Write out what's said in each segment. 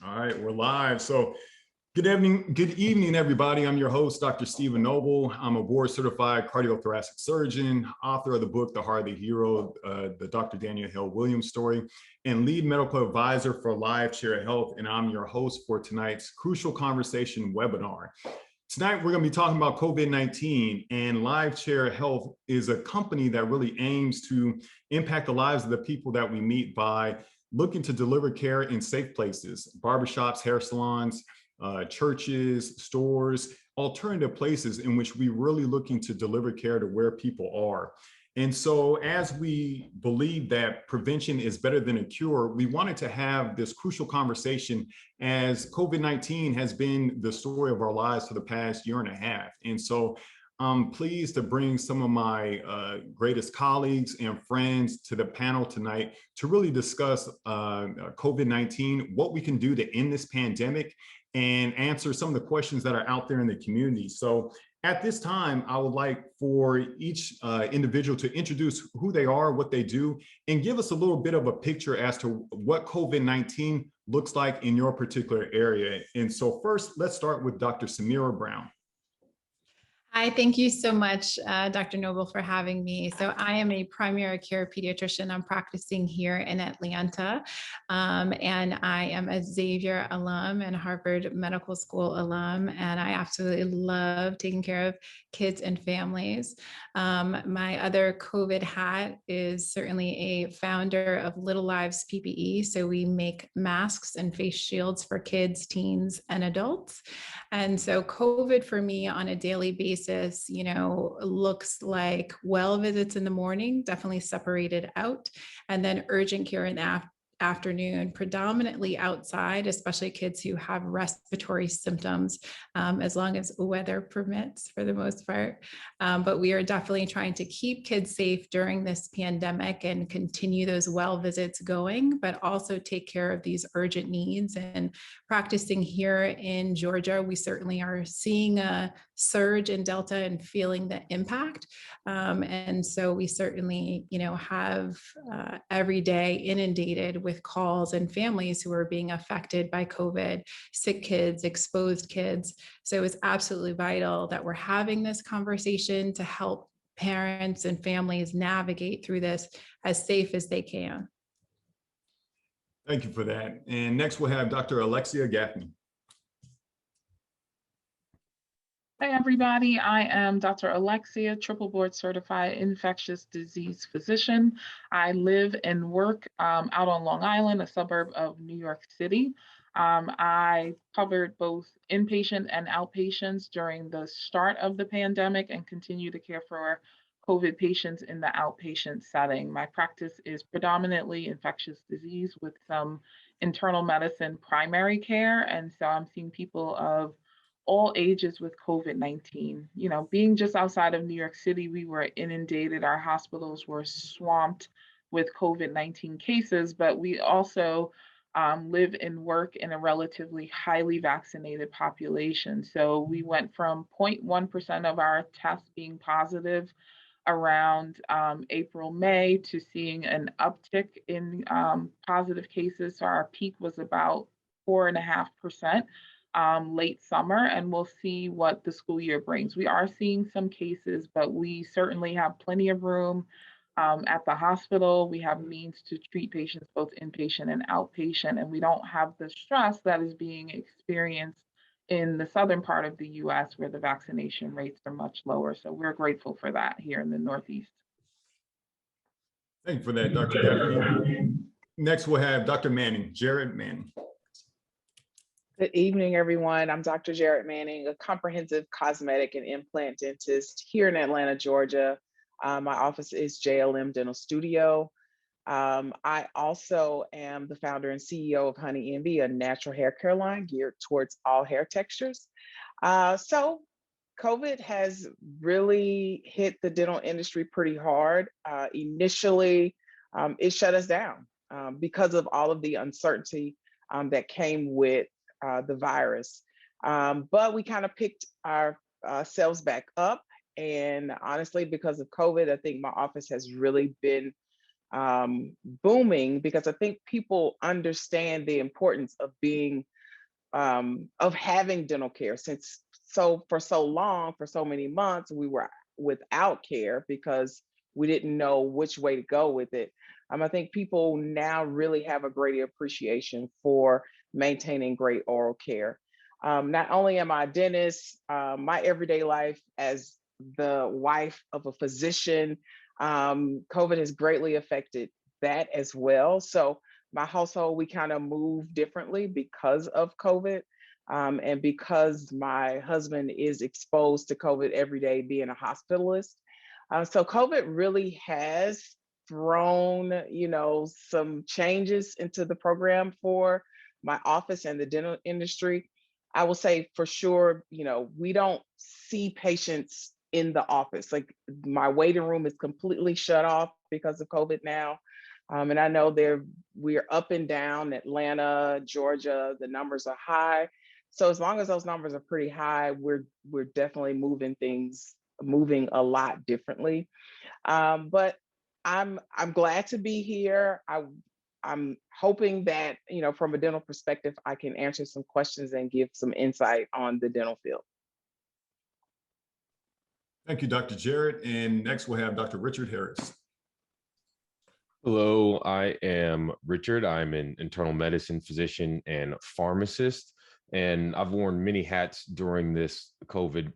All right, we're live. So good evening, everybody. I'm your host, Dr. Stephen Noble. I'm a board certified cardiothoracic surgeon, author of the book, The Heart of the Hero, the Dr. Daniel Hill Williams story, and lead medical advisor for Live Chair Health. And I'm your host for tonight's Crucial Conversation webinar. Tonight, we're going to be talking about COVID-19, and Live Chair Health is a company that really aims to impact the lives of the people that we meet by looking to deliver care in safe places, barbershops, hair salons, churches, stores, alternative places in which we really looking to deliver care to where people are. And so as we believe that prevention is better than a cure, we wanted to have this crucial conversation as COVID-19 has been the story of our lives for the past year and a half. And so I'm pleased to bring some of my greatest colleagues and friends to the panel tonight to really discuss COVID-19, what we can do to end this pandemic, and answer some of the questions that are out there in the community. So at this time, I would like for each individual to introduce who they are, what they do, and give us a little bit of a picture as to what COVID-19 looks like in your particular area. And so first, let's start with Dr. Samira Brown. Hi, thank you so much, Dr. Noble, for having me. So I am a primary care pediatrician. I'm practicing here in Atlanta, and I am a Xavier alum and Harvard Medical School alum, and I absolutely love taking care of kids and families. My other COVID hat is certainly a founder of Little Lives PPE. So we make masks and face shields for kids, teens, and adults. And so COVID for me on a daily basis, looks like well visits in the morning, definitely separated out, and then urgent care in the afternoon, predominantly outside, especially kids who have respiratory symptoms, as long as weather permits for the most part. But we are definitely trying to keep kids safe during this pandemic and continue those well visits going, but also take care of these urgent needs. And practicing here in Georgia, we certainly are seeing a surge in Delta and feeling the impact. And so we certainly, have every day inundated with calls and families who are being affected by COVID, sick kids, exposed kids. So it's absolutely vital that we're having this conversation to help parents and families navigate through this as safe as they can. Thank you for that. And next we'll have Dr. Alexea Gaffney. Hi, everybody. I am Dr. Alexea, triple board certified infectious disease physician. I live and work out on Long Island, a suburb of New York City. I covered both inpatient and outpatients during the start of the pandemic and continue to care for COVID patients in the outpatient setting. My practice is predominantly infectious disease with some internal medicine primary care. And so I'm seeing people of all ages with COVID-19. Being just outside of New York City, we were inundated. Our hospitals were swamped with COVID-19 cases, but we also live and work in a relatively highly vaccinated population. So we went from 0.1% of our tests being positive around April, May, to seeing an uptick in positive cases. So our peak was about 4.5%. Late summer, and we'll see what the school year brings. We are seeing some cases, but we certainly have plenty of room at the hospital. We have means to treat patients both inpatient and outpatient, and we don't have the stress that is being experienced in the southern part of the US where the vaccination rates are much lower. So we're grateful for that here in the Northeast. Thank you for that, Dr. Gaffney. Next we'll have Dr. Manning, Jarrett Manning. Good evening, everyone. I'm Dr. Jarrett Manning, a comprehensive cosmetic and implant dentist here in Atlanta, Georgia. My office is JLM Dental Studio. I also am the founder and CEO of Honey Envy, a natural hair care line geared towards all hair textures. So COVID has really hit the dental industry pretty hard. Initially, it shut us down because of all of the uncertainty that came with the virus. But we kind of picked ourselves back up. And honestly, because of COVID, I think my office has really been booming, because I think people understand the importance of being of having dental care, since for so long, for so many months, we were without care because we didn't know which way to go with it. I think people now really have a greater appreciation for maintaining great oral care. Not only am I a dentist, my everyday life as the wife of a physician, COVID has greatly affected that as well. So my household, we kind of move differently because of COVID. And because my husband is exposed to COVID every day, being a hospitalist. So COVID really has thrown, some changes into the program for my office and the dental industry. I will say for sure, we don't see patients in the office. Like, my waiting room is completely shut off because of COVID now. And I know we're up and down Atlanta, Georgia, the numbers are high. So as long as those numbers are pretty high, we're definitely moving a lot differently. But I'm glad to be here. I'm hoping that, from a dental perspective, I can answer some questions and give some insight on the dental field. Thank you, Dr. Jarrett. And next we'll have Dr. Richard Harris. Hello, I am Richard. I'm an internal medicine physician and pharmacist, and I've worn many hats during this COVID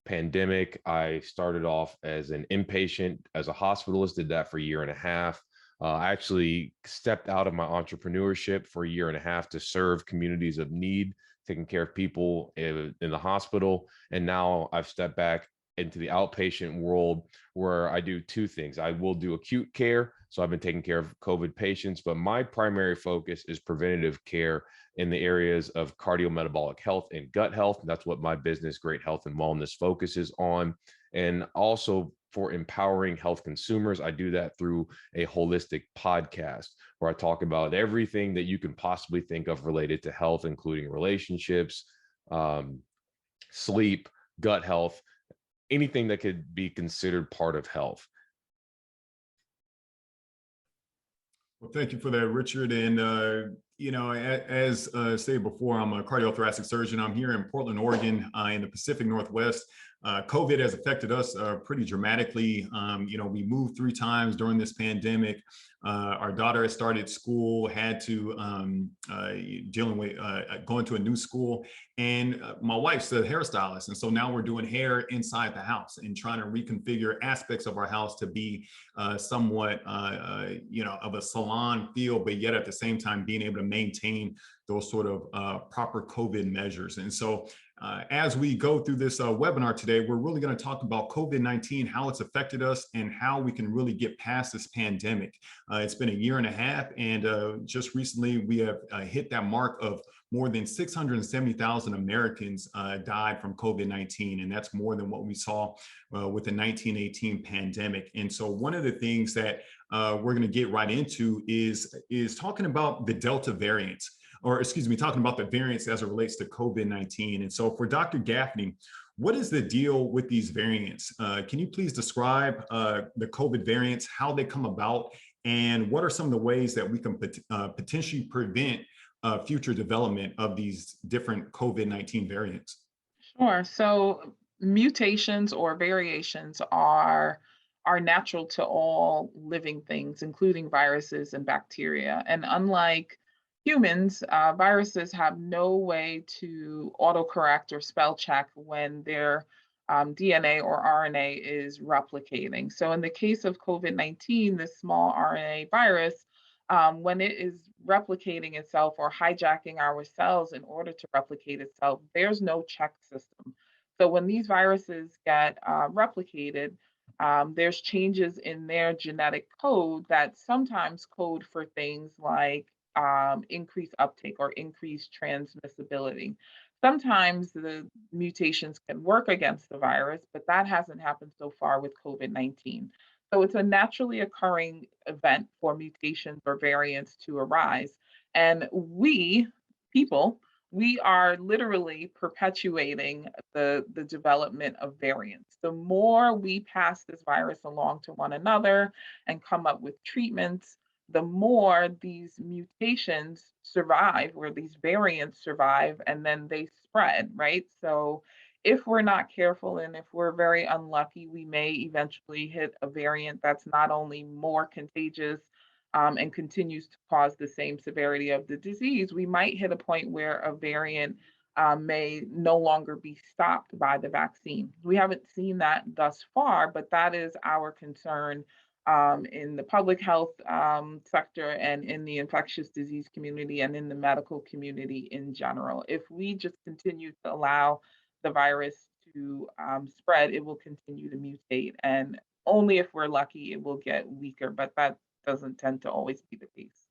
pandemic. I started off as an inpatient, as a hospitalist, did that for a year and a half. I actually stepped out of my entrepreneurship for a year and a half to serve communities of need, taking care of people in the hospital. And now I've stepped back into the outpatient world, where I do two things. I will do acute care. So I've been taking care of COVID patients, but my primary focus is preventative care in the areas of cardiometabolic health and gut health. And that's what my business, Great Health and Wellness, focuses on. And also for empowering health consumers, I do that through a holistic podcast where I talk about everything that you can possibly think of related to health, including relationships, sleep, gut health, anything that could be considered part of health. Well, thank you for that, Richard. And, as stated before, I'm a cardiothoracic surgeon. I'm here in Portland, Oregon, in the Pacific Northwest. COVID has affected us pretty dramatically. We moved 3 times during this pandemic. Our daughter has started school, had to dealing with going to a new school. And my wife's a hairstylist. And so now we're doing hair inside the house and trying to reconfigure aspects of our house to be somewhat, of a salon feel, but yet at the same time being able to maintain those sort of proper COVID measures. And so as we go through this webinar today, we're really going to talk about COVID-19, how it's affected us, and how we can really get past this pandemic. It's been a year and a half, and just recently we have hit that mark of more than 670,000 Americans died from COVID-19, and that's more than what we saw with the 1918 pandemic. And so one of the things that we're going to get right into is talking about the Delta variant. Or excuse me, talking about the variants as it relates to COVID-19. And so for Dr. Gaffney, what is the deal with these variants? Can you please describe the COVID variants, how they come about, and what are some of the ways that we can potentially prevent future development of these different COVID-19 variants? Sure. So mutations or variations are natural to all living things, including viruses and bacteria. And unlike humans, viruses have no way to autocorrect or spell check when their DNA or RNA is replicating. So in the case of COVID-19, this small RNA virus, when it is replicating itself or hijacking our cells in order to replicate itself, there's no check system. So when these viruses get replicated, there's changes in their genetic code that sometimes code for things like increased uptake or increased transmissibility. Sometimes the mutations can work against the virus, but that hasn't happened so far with COVID-19. So it's a naturally occurring event for mutations or variants to arise. And we, people, we are literally perpetuating the development of variants. The more we pass this virus along to one another and come up with treatments, the more these mutations survive, or these variants survive, and then they spread, right? So if we're not careful and if we're very unlucky, we may eventually hit a variant that's not only more contagious and continues to cause the same severity of the disease. We might hit a point where a variant may no longer be stopped by the vaccine. We haven't seen that thus far, but that is our concern in the public health sector and in the infectious disease community and in the medical community in general. If we just continue to allow the virus to spread, it will continue to mutate. And only if we're lucky, it will get weaker, but that doesn't tend to always be the case.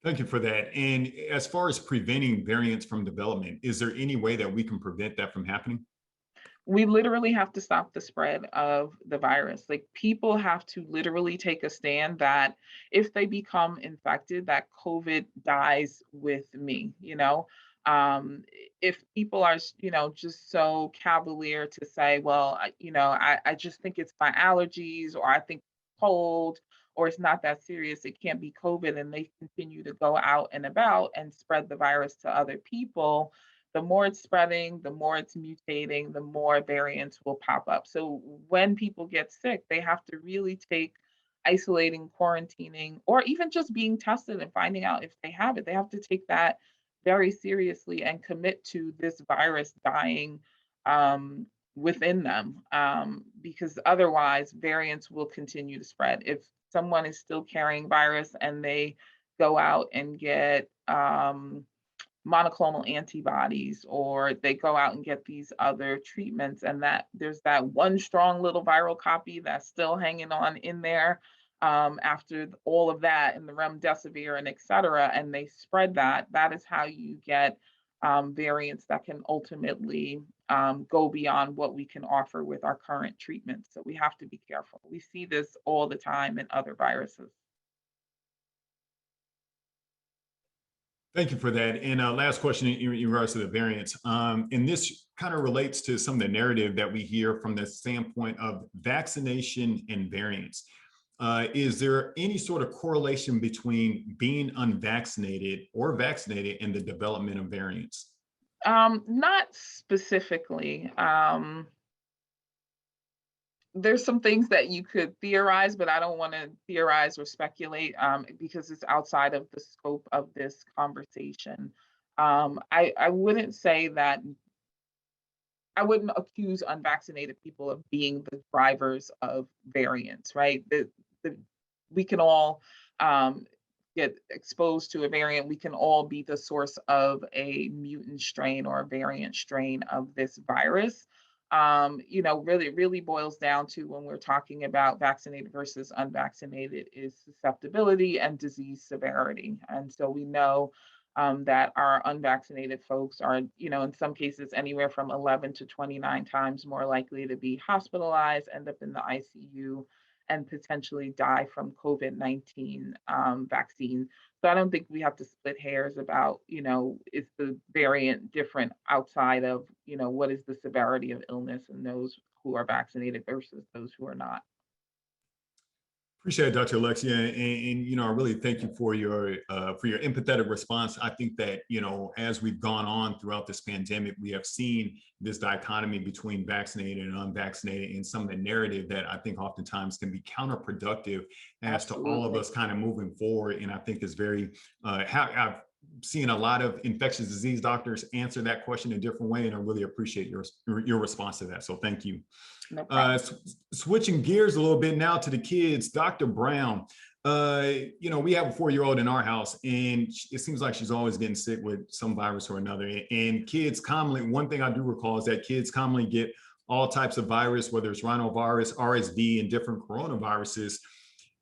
Thank you for that. And as far as preventing variants from development, is there any way that we can prevent that from happening? We literally have to stop the spread of the virus. Like, people have to literally take a stand that if they become infected, that COVID dies with me, you know? If people are, just so cavalier to say, well, I just think it's my allergies, or I think cold, or it's not that serious, it can't be COVID, and they continue to go out and about and spread the virus to other people, the more it's spreading, the more it's mutating, the more variants will pop up. So when people get sick, they have to really take isolating, quarantining, or even just being tested and finding out if they have it. They have to take that very seriously and commit to this virus dying within them, because otherwise variants will continue to spread. If someone is still carrying virus and they go out and get monoclonal antibodies, or they go out and get these other treatments, and that there's that one strong little viral copy that's still hanging on in there after all of that and the remdesivir and et cetera, and they spread that, that is how you get variants that can ultimately go beyond what we can offer with our current treatments. So we have to be careful. We see this all the time in other viruses. Thank you for that. And last question in regards to the variants. And this kind of relates to some of the narrative that we hear from the standpoint of vaccination and variants. Is there any sort of correlation between being unvaccinated or vaccinated and the development of variants? Not specifically. There's some things that you could theorize, but I don't want to theorize or speculate because it's outside of the scope of this conversation. I wouldn't say that, I wouldn't accuse unvaccinated people of being the drivers of variants, right? We can all get exposed to a variant. We can all be the source of a mutant strain or a variant strain of this virus. Really boils down to, when we're talking about vaccinated versus unvaccinated, is susceptibility and disease severity. And so we know that our unvaccinated folks are, in some cases, anywhere from 11 to 29 times more likely to be hospitalized, end up in the ICU, and potentially die from COVID-19 vaccine. So I don't think we have to split hairs about, is the variant different outside of, what is the severity of illness in those who are vaccinated versus those who are not. Appreciate it, Dr. Alexea, and I really thank you for your empathetic response. I think that as we've gone on throughout this pandemic, we have seen this dichotomy between vaccinated and unvaccinated, and some of the narrative that I think oftentimes can be counterproductive as to all of us kind of moving forward. And I think is very I've seen a lot of infectious disease doctors answer that question a different way, and I really appreciate your response to that. So thank you. No switching gears a little bit now to the kids, Dr. Brown. We have a 4-year-old in our house, and it seems like she's always getting sick with some virus or another. And kids commonly, one thing I do recall is that kids commonly get all types of virus, whether it's rhinovirus, RSV, and different coronaviruses.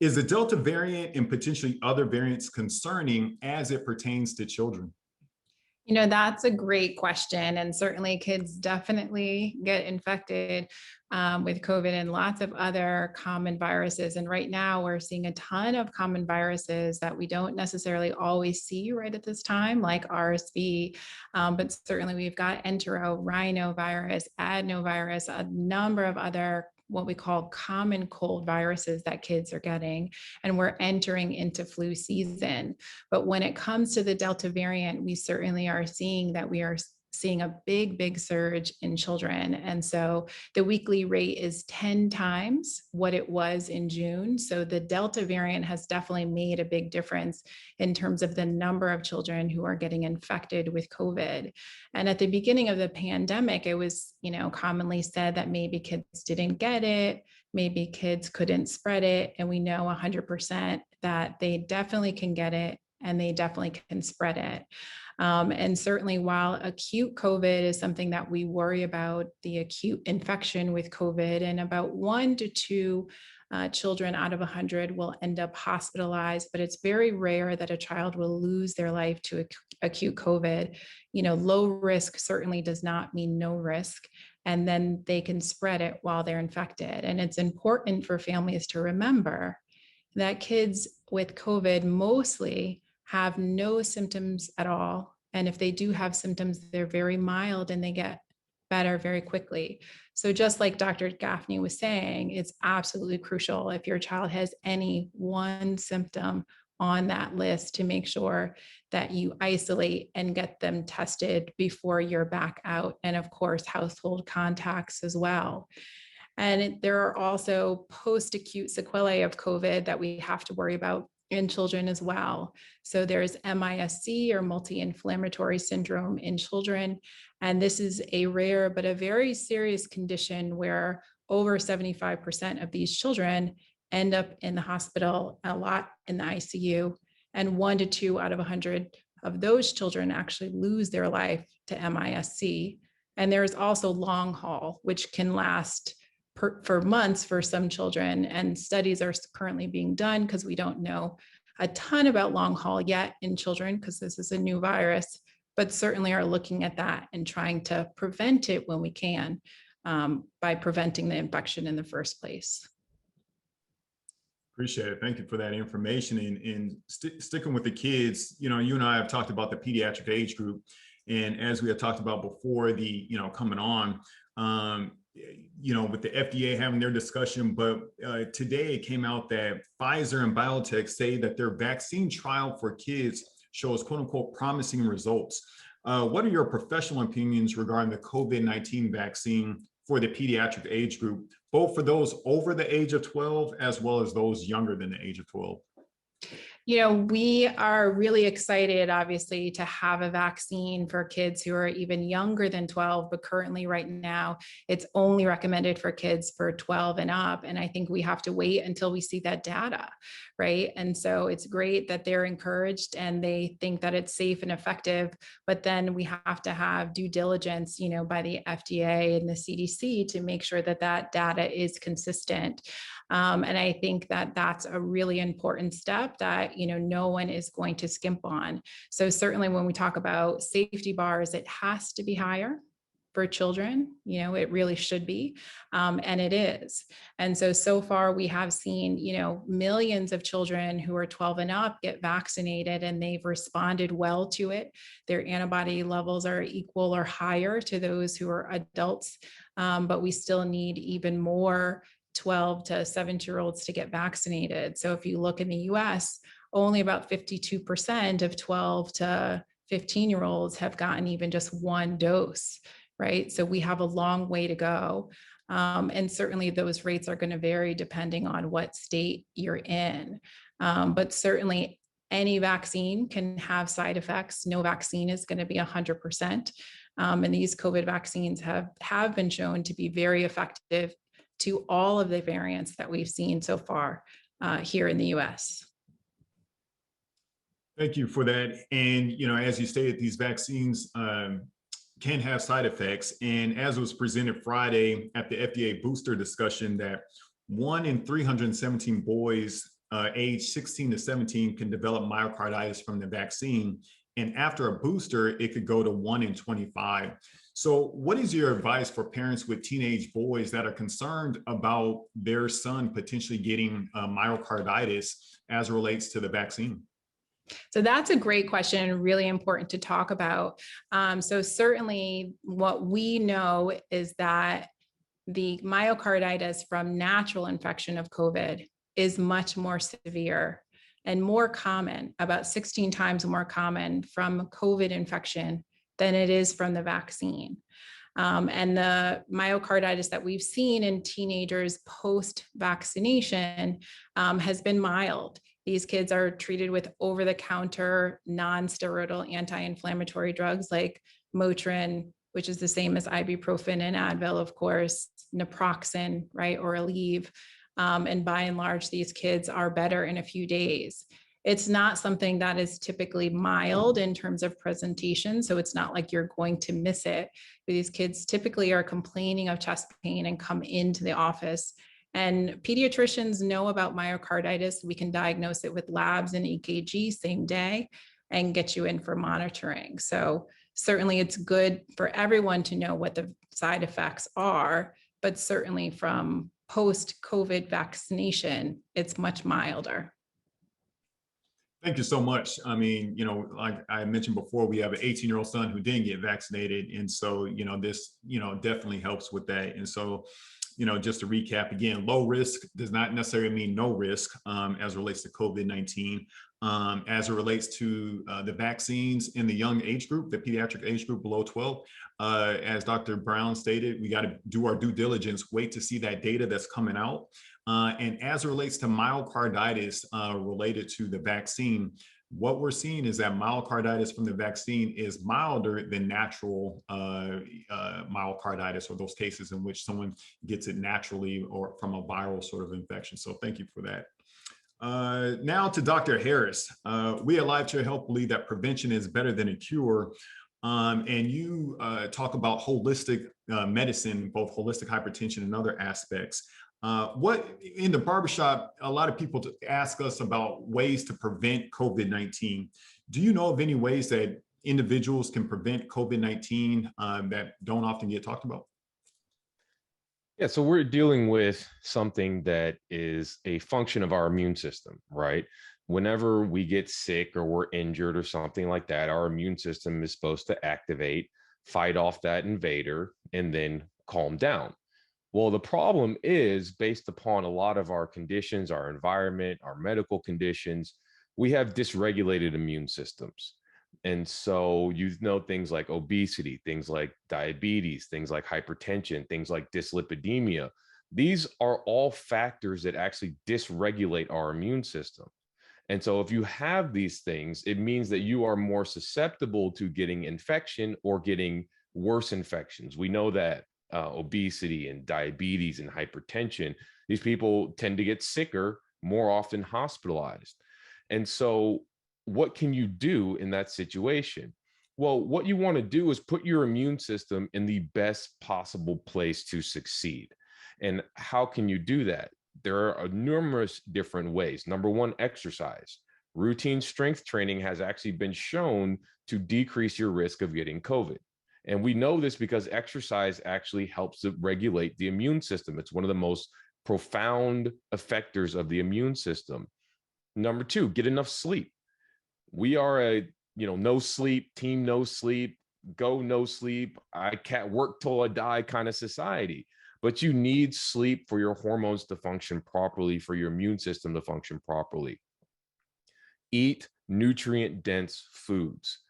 Is the Delta variant and potentially other variants concerning as it pertains to children? You know, that's a great question. And certainly kids definitely get infected with COVID and lots of other common viruses. And right now we're seeing a ton of common viruses that we don't necessarily always see right at this time, like RSV. But certainly we've got rhinovirus, adenovirus, a number of other what we call common cold viruses that kids are getting, and we're entering into flu season. But when it comes to the Delta variant, we certainly are seeing that we are seeing a big surge in children. And so the weekly rate is 10 times what it was in June. So the Delta variant has definitely made a big difference in terms of the number of children who are getting infected with COVID. And at the beginning of the pandemic, it was, commonly said that maybe kids didn't get it, maybe kids couldn't spread it. And we know 100% that they definitely can get it and they definitely can spread it. And certainly while acute COVID is something that we worry about, the acute infection with COVID, and about 1 to 2 children out of 100 will end up hospitalized, but it's very rare that a child will lose their life to acute COVID. Low risk certainly does not mean no risk, and then they can spread it while they're infected. And it's important for families to remember that kids with COVID mostly have no symptoms at all. And if they do have symptoms, they're very mild and they get better very quickly. So just like Dr. Gaffney was saying, it's absolutely crucial if your child has any one symptom on that list to make sure that you isolate and get them tested before you're back out. And of course, household contacts as well. And there are also post-acute sequelae of COVID that we have to worry about in children as well. So there's MIS-C, or multi-inflammatory syndrome, in children. And this is a rare but a very serious condition where over 75% of these children end up in the hospital, a lot in the ICU, and 1 to 2 out of 100 of those children actually lose their life to MIS-C. And there's also long haul, which can last for months for some children, and studies are currently being done because we don't know a ton about long haul yet in children because this is a new virus, but certainly are looking at that and trying to prevent it when we can by preventing the infection in the first place. Appreciate it. Thank you for that information. And sticking with the kids, you and I have talked about the pediatric age group. And as we had talked about before coming on, with the FDA having their discussion, but today it came out that Pfizer and biotech say that their vaccine trial for kids shows quote unquote promising results. What are your professional opinions regarding the COVID-19 vaccine for the pediatric age group, both for those over the age of 12 as well as those younger than the age of 12? We are really excited, obviously, to have a vaccine for kids who are even younger than 12, but currently right now, it's only recommended for kids for 12 and up. And I think we have to wait until we see that data, right? And so it's great that they're encouraged and they think that it's safe and effective, but then we have to have due diligence, by the FDA and the CDC to make sure that that data is consistent. And I think that that's a really important step that, no one is going to skimp on. So certainly when we talk about safety bars, it has to be higher for children, it really should be, and it is. And so far we have seen, millions of children who are 12 and up get vaccinated and they've responded well to it. Their antibody levels are equal or higher to those who are adults, but we still need even more 12 to 17-year-olds to get vaccinated. So if you look in the US, only about 52% of 12 to 15-year-olds have gotten even just one dose, right? So we have a long way to go. And certainly those rates are going to vary depending on what state you're in. But certainly any vaccine can have side effects. No vaccine is going to be 100%. And these COVID vaccines have been shown to be very effective to all of the variants that we've seen so far here in the US. Thank you for that. And, as you stated, these vaccines can have side effects. And as was presented Friday at the FDA booster discussion, that 1 in 317 boys aged 16 to 17 can develop myocarditis from the vaccine. And after a booster, it could go to 1 in 25. So what is your advice for parents with teenage boys that are concerned about their son potentially getting myocarditis as it relates to the vaccine? So that's a great question and really important to talk about. So certainly what we know is that the myocarditis from natural infection of COVID is much more severe and more common, about 16 times more common from COVID infection than it is from the vaccine. And the myocarditis that we've seen in teenagers post-vaccination has been mild. These kids are treated with over-the-counter, non-steroidal anti-inflammatory drugs like Motrin, which is the same as ibuprofen and Advil, of course, naproxen, right, or Aleve. And by and large, these kids are better in a few days. It's not something that is typically mild in terms of presentation, so it's not like you're going to miss it. These kids typically are complaining of chest pain and come into the office. And pediatricians know about myocarditis. We can diagnose it with labs and EKG same day and get you in for monitoring. So certainly it's good for everyone to know what the side effects are, but certainly from post-COVID vaccination, it's much milder. Thank you so much. I mean, you know, like I mentioned before, we have an 18-year-old son who didn't get vaccinated. And so, you know, this, you know, definitely helps with that. And so, you know, just to recap again, low risk does not necessarily mean no risk as it relates to COVID-19. As it relates to the vaccines in the young age group, the pediatric age group below 12, as Dr. Brown stated, we got to do our due diligence, wait to see that data that's coming out. And as it relates to myocarditis related to the vaccine, what we're seeing is that myocarditis from the vaccine is milder than natural myocarditis, or those cases in which someone gets it naturally or from a viral sort of infection. So thank you for that. Now to Dr. Harris. We at LiveChair Health believe that prevention is better than a cure. And you talk about holistic medicine, both holistic hypertension and other aspects. What in the barbershop, a lot of people ask us about ways to prevent COVID-19. Do you know of any ways that individuals can prevent COVID-19 that don't often get talked about? Yeah, so we're dealing with something that is a function of our immune system, right? Whenever we get sick or we're injured or something like that, our immune system is supposed to activate, fight off that invader, and then calm down. Well, the problem is, based upon a lot of our conditions, our environment, our medical conditions, we have dysregulated immune systems. And so you know things like obesity, things like diabetes, things like hypertension, things like dyslipidemia. These are all factors that actually dysregulate our immune system. And so if you have these things, it means that you are more susceptible to getting infection or getting worse infections. We know that obesity and diabetes and hypertension, these people tend to get sicker, more often hospitalized. And so what can you do in that situation? Well, what you want to do is put your immune system in the best possible place to succeed. And how can you do that? There are numerous different ways. Number one, exercise. Routine strength training has actually been shown to decrease your risk of getting COVID. And we know this because exercise actually helps to regulate the immune system. It's one of the most profound effectors of the immune system. Number two, get enough sleep. We are a, no sleep, team no sleep, go no sleep, I can't work till I die kind of society. But you need sleep for your hormones to function properly, for your immune system to function properly. Eat nutrient-dense foods.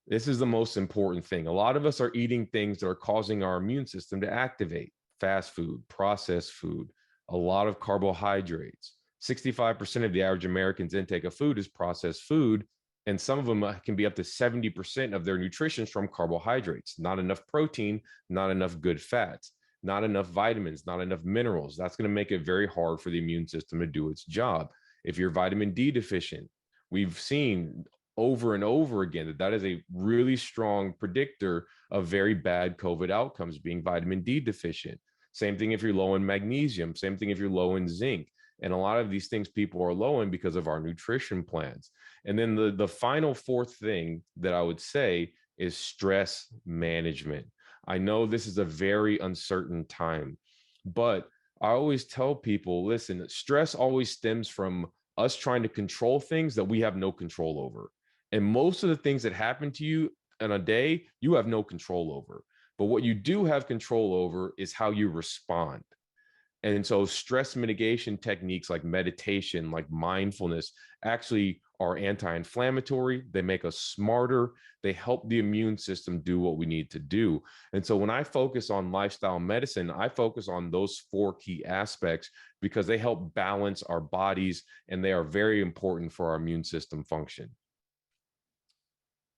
This is the most important thing. A lot of us are eating things that are causing our immune system to activate. Fast food, processed food, a lot of carbohydrates. 65% of the average American's intake of food is processed food, and some of them can be up to 70% of their nutrition from carbohydrates. Not enough protein, not enough good fats, not enough vitamins, not enough minerals. That's going to make it very hard for the immune system to do its job. If you're vitamin D deficient, we've seen over and over again that is a really strong predictor of very bad COVID outcomes, being vitamin D deficient. Same thing if you're low in magnesium, same thing if you're low in zinc. And a lot of these things people are low in because of our nutrition plans. And then the final fourth thing that I would say is stress management. I know this is a very uncertain time, but I always tell people, listen, stress always stems from us trying to control things that we have no control over. And most of the things that happen to you in a day, you have no control over. But what you do have control over is how you respond. And so stress mitigation techniques like meditation, like mindfulness, actually are anti-inflammatory. They make us smarter. They help the immune system do what we need to do. And so when I focus on lifestyle medicine, I focus on those four key aspects because they help balance our bodies and they are very important for our immune system function.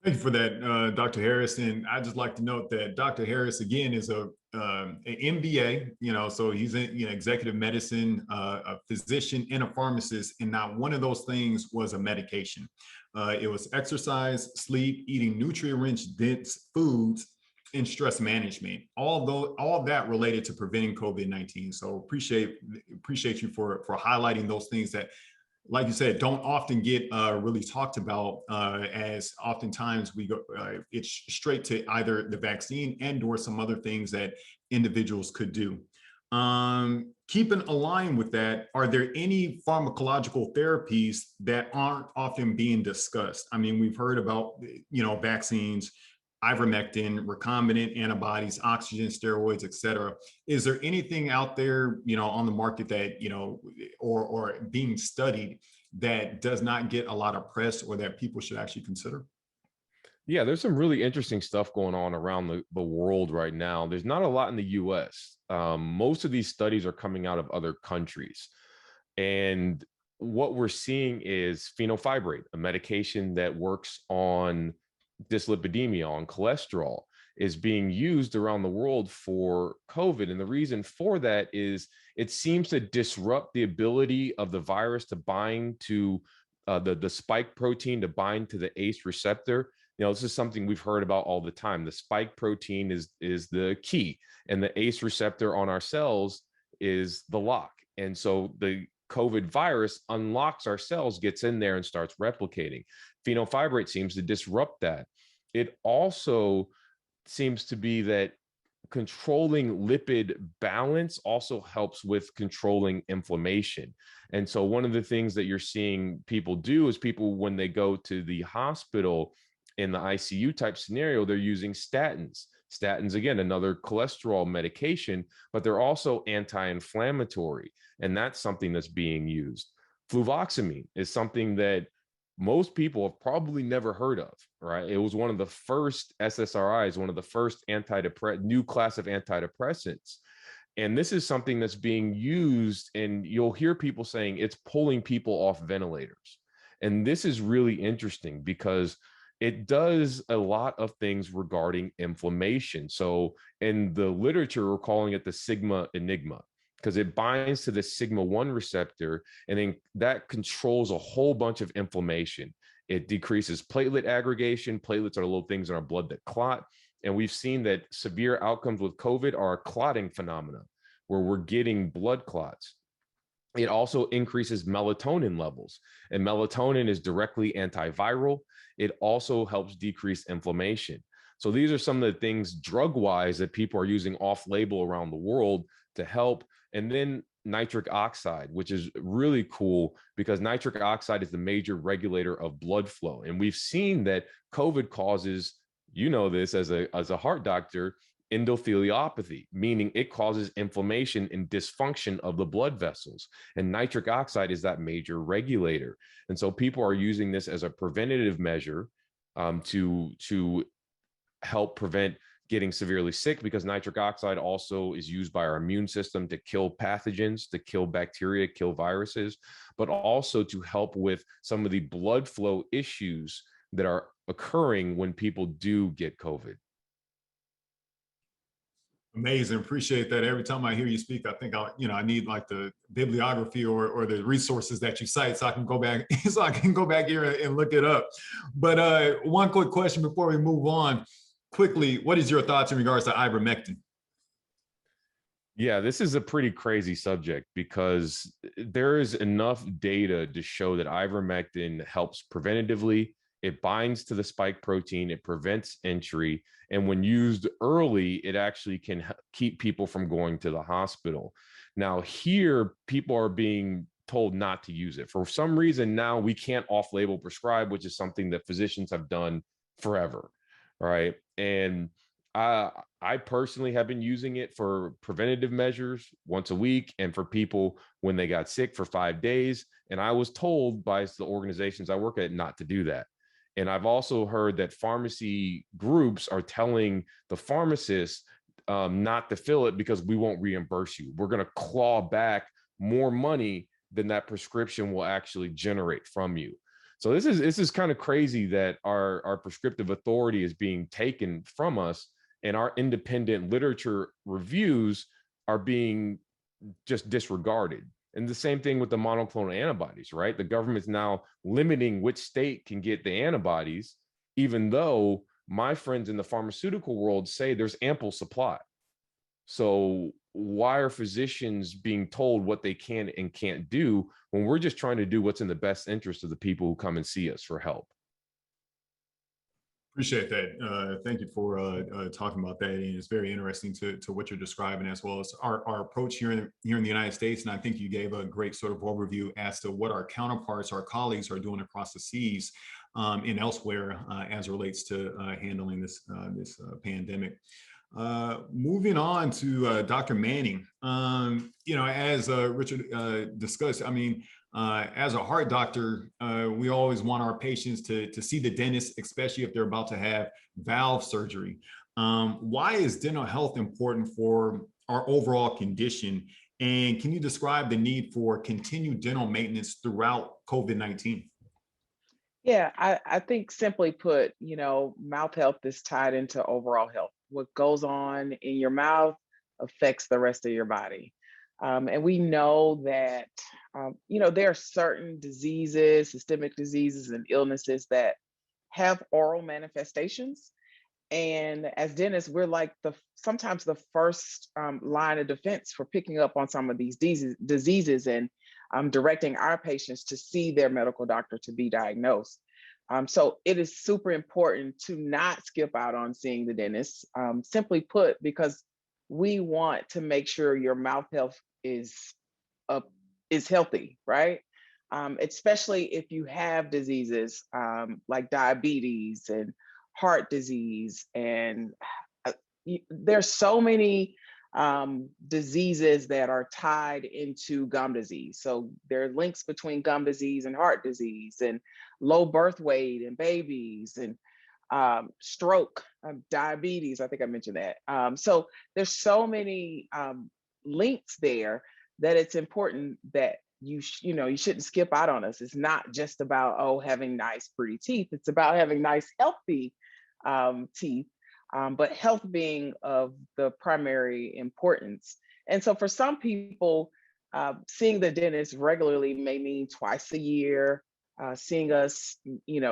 Thank you for that, Dr. Harris. And I'd just like to note that Dr. Harris, again, is an MBA, so he's in executive medicine, a physician and a pharmacist, and not one of those things was a medication. It was exercise, sleep, eating nutrient-rich, dense foods, and stress management. All of that related to preventing COVID-19. So appreciate you for highlighting those things that, like you said, don't often get really talked about, as oftentimes we go, it's straight to either the vaccine and or some other things that individuals could do. Keeping aligned with that, are there any pharmacological therapies that aren't often being discussed? I mean, we've heard about, vaccines, ivermectin, recombinant antibodies, oxygen, steroids, et cetera. Is there anything out there, on the market that, or being studied that does not get a lot of press or that people should actually consider? Yeah, there's some really interesting stuff going on around the world right now. There's not a lot in the US. Most of these studies are coming out of other countries. And what we're seeing is fenofibrate, a medication that works on dyslipidemia, on cholesterol, is being used around the world for COVID. And the reason for that is it seems to disrupt the ability of the virus to bind to the spike protein, to bind to the ACE receptor. This is something we've heard about all the time. The spike protein is the key, and the ACE receptor on our cells is the lock. And so the COVID virus unlocks our cells, gets in there and starts replicating. Fenofibrate seems to disrupt that. It also seems to be that controlling lipid balance also helps with controlling inflammation. And so one of the things that you're seeing people do is people, when they go to the hospital in the ICU type scenario, they're using statins. Statins, again, another cholesterol medication, but they're also anti-inflammatory. And that's something that's being used. Fluvoxamine is something that most people have probably never heard of, right? It was one of the first SSRIs, one of the first new class of antidepressants. And this is something that's being used, and you'll hear people saying it's pulling people off ventilators. And this is really interesting because it does a lot of things regarding inflammation. So in the literature, we're calling it the sigma enigma, because it binds to the sigma-1 receptor, and then that controls a whole bunch of inflammation. It decreases platelet aggregation. Platelets are little things in our blood that clot. And we've seen that severe outcomes with COVID are a clotting phenomena, where we're getting blood clots. It also increases melatonin levels, and melatonin is directly antiviral. It also helps decrease inflammation. So these are some of the things drug-wise that people are using off-label around the world to help. And then nitric oxide, which is really cool because nitric oxide is the major regulator of blood flow. And we've seen that COVID causes, this as a heart doctor, endotheliopathy, meaning it causes inflammation and dysfunction of the blood vessels. And nitric oxide is that major regulator. And so people are using this as a preventative measure to help prevent getting severely sick, because nitric oxide also is used by our immune system to kill pathogens, to kill bacteria, kill viruses, but also to help with some of the blood flow issues that are occurring when people do get COVID. Amazing. Appreciate that. Every time I hear you speak, I think I need like the bibliography or the resources that you cite so I can go back here and look it up. But one quick question before we move on. Quickly, what is your thoughts in regards to ivermectin? Yeah, this is a pretty crazy subject because there is enough data to show that ivermectin helps preventatively. It binds to the spike protein, it prevents entry, and when used early, it actually can keep people from going to the hospital. Now, here, people are being told not to use it. For some reason, now we can't off label prescribe, which is something that physicians have done forever. Right. And I personally have been using it for preventative measures once a week and for people when they got sick for 5 days. And I was told by the organizations I work at not to do that. And I've also heard that pharmacy groups are telling the pharmacists not to fill it because we won't reimburse you. We're going to claw back more money than that prescription will actually generate from you. So this is kind of crazy that our prescriptive authority is being taken from us, and our independent literature reviews are being just disregarded. And the same thing with the monoclonal antibodies, right? The government's now limiting which state can get the antibodies, even though my friends in the pharmaceutical world say there's ample supply. So why are physicians being told what they can and can't do when we're just trying to do what's in the best interest of the people who come and see us for help? Appreciate that. Thank you for talking about that. And it's very interesting to what you're describing, as well as our approach here in the United States. And I think you gave a great sort of overview as to what our counterparts, our colleagues are doing across the seas and elsewhere as it relates to handling this pandemic. Moving on to Dr. Manning, as Richard discussed, I mean, as a heart doctor, we always want our patients to see the dentist, especially if they're about to have valve surgery. Why is dental health important for our overall condition? And can you describe the need for continued dental maintenance throughout COVID-19? Yeah, I think simply put, mouth health is tied into overall health. What goes on in your mouth affects the rest of your body. And we know that, there are certain diseases, systemic diseases and illnesses that have oral manifestations. And as dentists, we're like sometimes the first line of defense for picking up on some of these diseases and directing our patients to see their medical doctor to be diagnosed. So it is super important to not skip out on seeing the dentist, simply put, because we want to make sure your mouth health is healthy, right? Especially if you have diseases like diabetes and heart disease, and there's so many diseases that are tied into gum disease. So there are links between gum disease and heart disease, and low birth weight in babies, and stroke, diabetes. I think I mentioned that. So there's so many links there that it's important that you shouldn't skip out on us. It's not just about having nice, pretty teeth. It's about having nice, healthy teeth. But health being of the primary importance. And so for some people, seeing the dentist regularly may mean twice a year. Seeing us,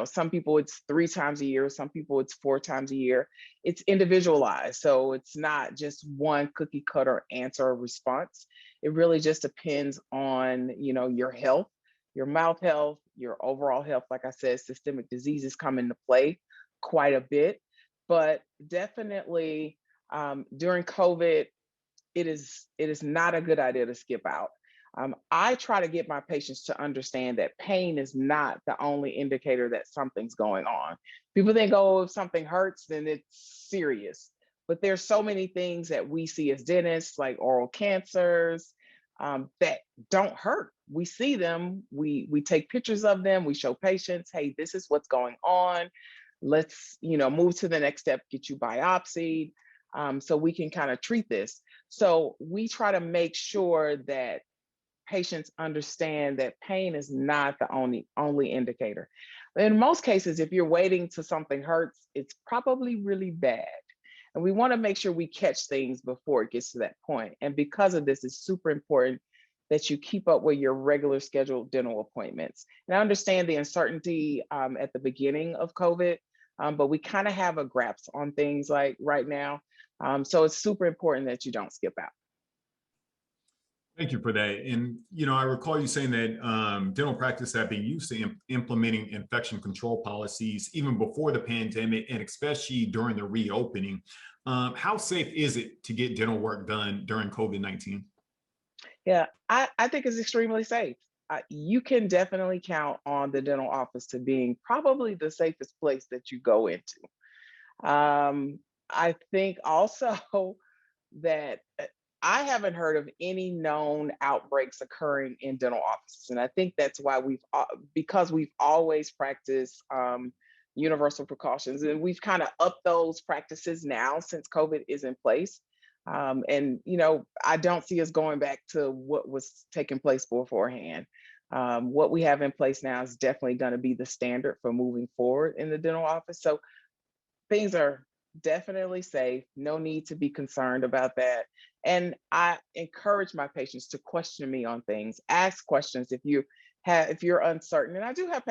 some people it's 3 times a year, some people it's 4 times a year. It's individualized. So it's not just one cookie cutter answer or response. It really just depends on, your health, your mouth health, your overall health. Like I said, systemic diseases come into play quite a bit. But definitely during COVID, it is not a good idea to skip out. I try to get my patients to understand that pain is not the only indicator that something's going on. People think, if something hurts, then it's serious. But there's so many things that we see as dentists, like oral cancers, that don't hurt. We see them, we take pictures of them, we show patients, hey, this is what's going on. Let's, move to the next step, get you biopsied, so we can kind of treat this. So we try to make sure that patients understand that pain is not the only indicator. In most cases, if you're waiting till something hurts, it's probably really bad. And we want to make sure we catch things before it gets to that point. And because of this, it's super important that you keep up with your regular scheduled dental appointments. And I understand the uncertainty at the beginning of COVID, but we kind of have a grasp on things like right now. So it's super important that you don't skip out. Thank you for that. And, I recall you saying that dental practice have been used to implementing infection control policies even before the pandemic and especially during the reopening. How safe is it to get dental work done during COVID-19? Yeah, I think it's extremely safe. You can definitely count on the dental office to being probably the safest place that you go into. I think also that I haven't heard of any known outbreaks occurring in dental offices. And I think that's why because we've always practiced universal precautions, and we've kind of upped those practices now since COVID is in place. And, I don't see us going back to what was taking place beforehand. What we have in place now is definitely going to be the standard for moving forward in the dental office. So things are definitely safe. No need to be concerned about that. And I encourage my patients to question me on things. Ask questions if you're uncertain. And I do have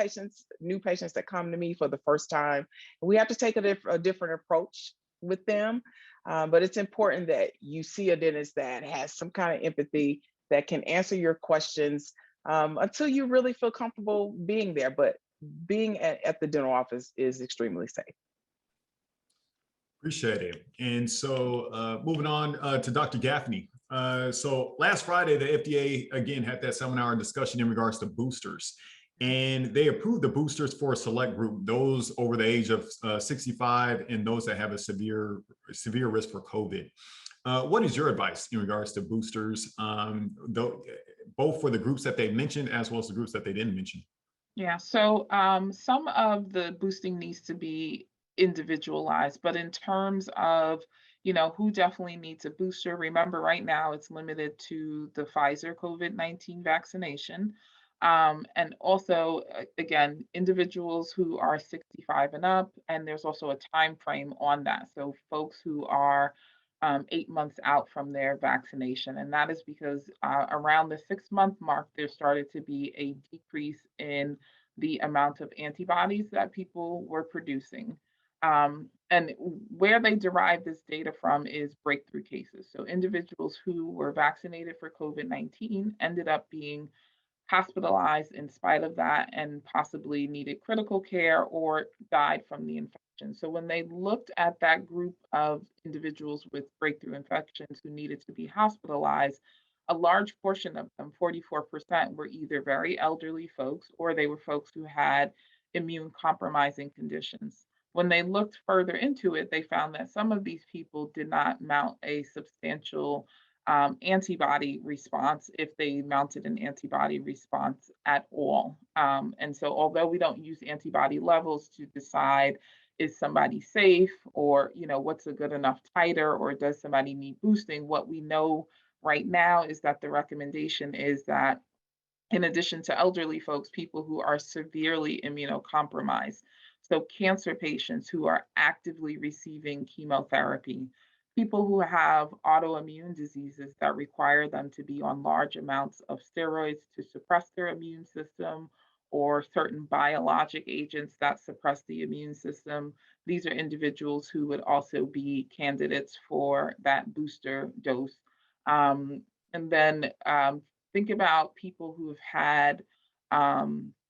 new patients that come to me for the first time. We have to take a different approach with them. But it's important that you see a dentist that has some kind of empathy, that can answer your questions until you really feel comfortable being there. But being at the dental office is extremely safe. Appreciate it. And so moving on to Dr. Gaffney. So last Friday, the FDA again had that seminar discussion in regards to boosters. And they approved the boosters for a select group, those over the age of 65 and those that have a severe risk for COVID. What is your advice in regards to boosters, both for the groups that they mentioned as well as the groups that they didn't mention? Yeah, so some of the boosting needs to be individualized, but in terms of, who definitely needs a booster, remember right now it's limited to the Pfizer COVID-19 vaccination. And also, again, individuals who are 65 and up, and there's also a time frame on that. So folks who are 8 months out from their vaccination. And that is because around the 6-month mark, there started to be a decrease in the amount of antibodies that people were producing. And where they derive this data from is breakthrough cases. So individuals who were vaccinated for COVID-19 ended up being hospitalized in spite of that and possibly needed critical care or died from the infection. So when they looked at that group of individuals with breakthrough infections who needed to be hospitalized, a large portion of them, 44%, were either very elderly folks or they were folks who had immune compromising conditions. When they looked further into it, they found that some of these people did not mount a substantial antibody response if they mounted an antibody response at all. And so although we don't use antibody levels to decide is somebody safe or, what's a good enough titer or does somebody need boosting, what we know right now is that the recommendation is that in addition to elderly folks, people who are severely immunocompromised, so cancer patients who are actively receiving chemotherapy, people who have autoimmune diseases that require them to be on large amounts of steroids to suppress their immune system, or certain biologic agents that suppress the immune system. These are individuals who would also be candidates for that booster dose. And then think about people who've had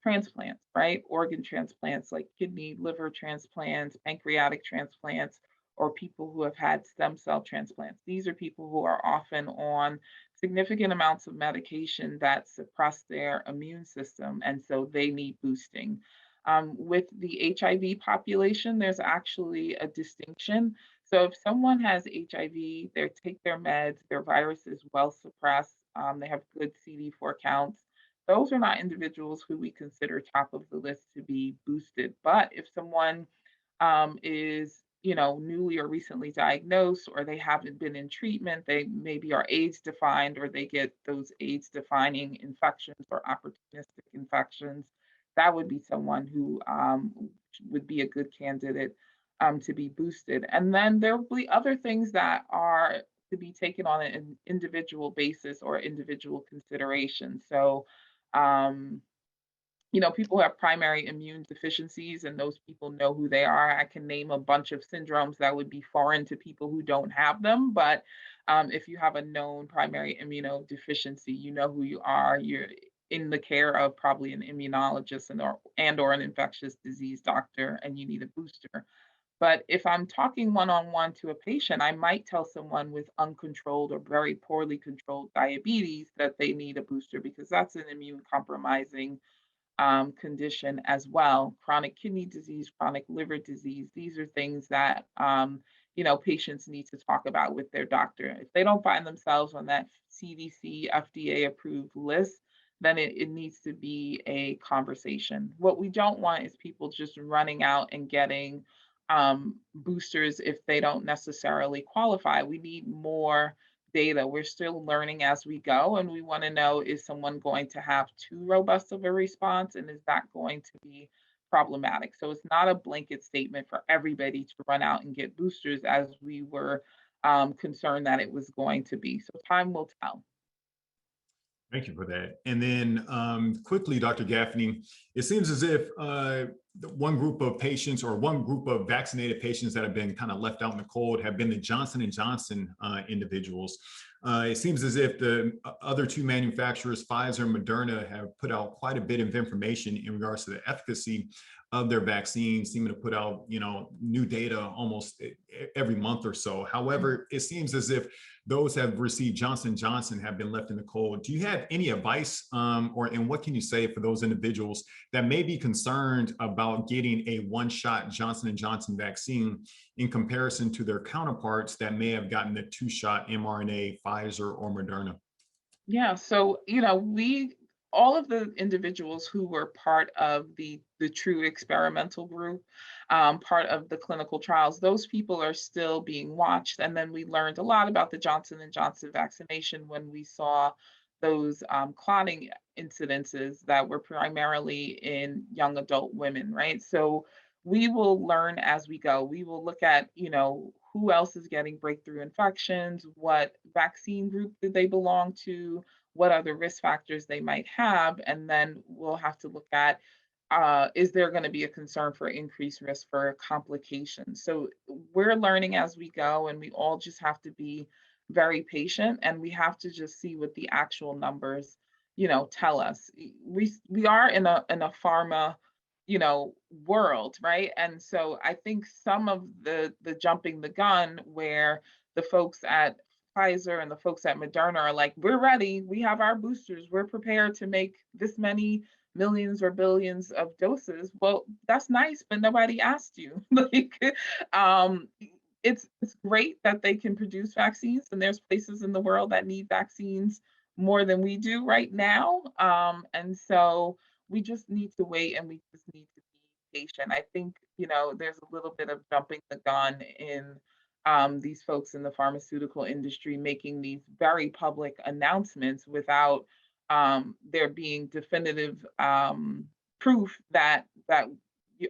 transplants, right? Organ transplants like kidney, liver transplants, pancreatic transplants, or people who have had stem cell transplants. These are people who are often on significant amounts of medication that suppress their immune system, and so they need boosting. With the HIV population, there's actually a distinction. So if someone has HIV, they take their meds, their virus is well suppressed, they have good CD4 counts, those are not individuals who we consider top of the list to be boosted. But if someone is, newly or recently diagnosed, or they haven't been in treatment, they maybe are AIDS defined, or they get those AIDS defining infections or opportunistic infections, that would be someone who would be a good candidate to be boosted. And then there will be other things that are to be taken on an individual basis or individual consideration. So, people who have primary immune deficiencies, and those people know who they are. I can name a bunch of syndromes that would be foreign to people who don't have them, but if you have a known primary immunodeficiency, you know who you are. You're in the care of probably an immunologist and or an infectious disease doctor, and you need a booster. But if I'm talking one-on-one to a patient, I might tell someone with uncontrolled or very poorly controlled diabetes that they need a booster, because that's an immune compromising condition as well. Chronic kidney disease, chronic liver disease, these are things that patients need to talk about with their doctor. If they don't find themselves on that CDC, FDA approved list, then it needs to be a conversation. What we don't want is people just running out and getting boosters if they don't necessarily qualify. We need more data. We're still learning as we go, and we want to know, is someone going to have too robust of a response, and is that going to be problematic? So it's not a blanket statement for everybody to run out and get boosters, as we were concerned that it was going to be. So time will tell. Thank you for that. And then quickly, Dr. Gaffney, it seems as if one group of patients, or one group of vaccinated patients that have been kind of left out in the cold, have been the Johnson & Johnson individuals. It seems as if the other two manufacturers, Pfizer and Moderna, have put out quite a bit of information in regards to the efficacy of their vaccines, seeming to put out, new data almost every month or so. However, it seems as if those have received Johnson & Johnson have been left in the cold. Do you have any advice, and what can you say for those individuals that may be concerned about getting a one-shot Johnson & Johnson vaccine in comparison to their counterparts that may have gotten the two-shot mRNA, Pfizer or Moderna? Yeah, so all of the individuals who were part of the true experimental group, part of the clinical trials, those people are still being watched. And then we learned a lot about the Johnson & Johnson vaccination when we saw those clotting incidences that were primarily in young adult women, right? So we will learn as we go. We will look at, who else is getting breakthrough infections, what vaccine group did they belong to, what other risk factors they might have, and then we'll have to look at, is there going to be a concern for increased risk for complications? So we're learning as we go, and we all just have to be very patient, and we have to just see what the actual numbers, tell us. We are in a pharma, world, right? And so I think some of the jumping the gun, where the folks at Kaiser and the folks at Moderna are like, we're ready, we have our boosters, we're prepared to make this many millions or billions of doses. Well, that's nice, but nobody asked you. It's great that they can produce vaccines, and there's places in the world that need vaccines more than we do right now. And so we just need to wait, and we just need to be patient. I think, there's a little bit of jumping the gun in these folks in the pharmaceutical industry making these very public announcements without there being definitive proof that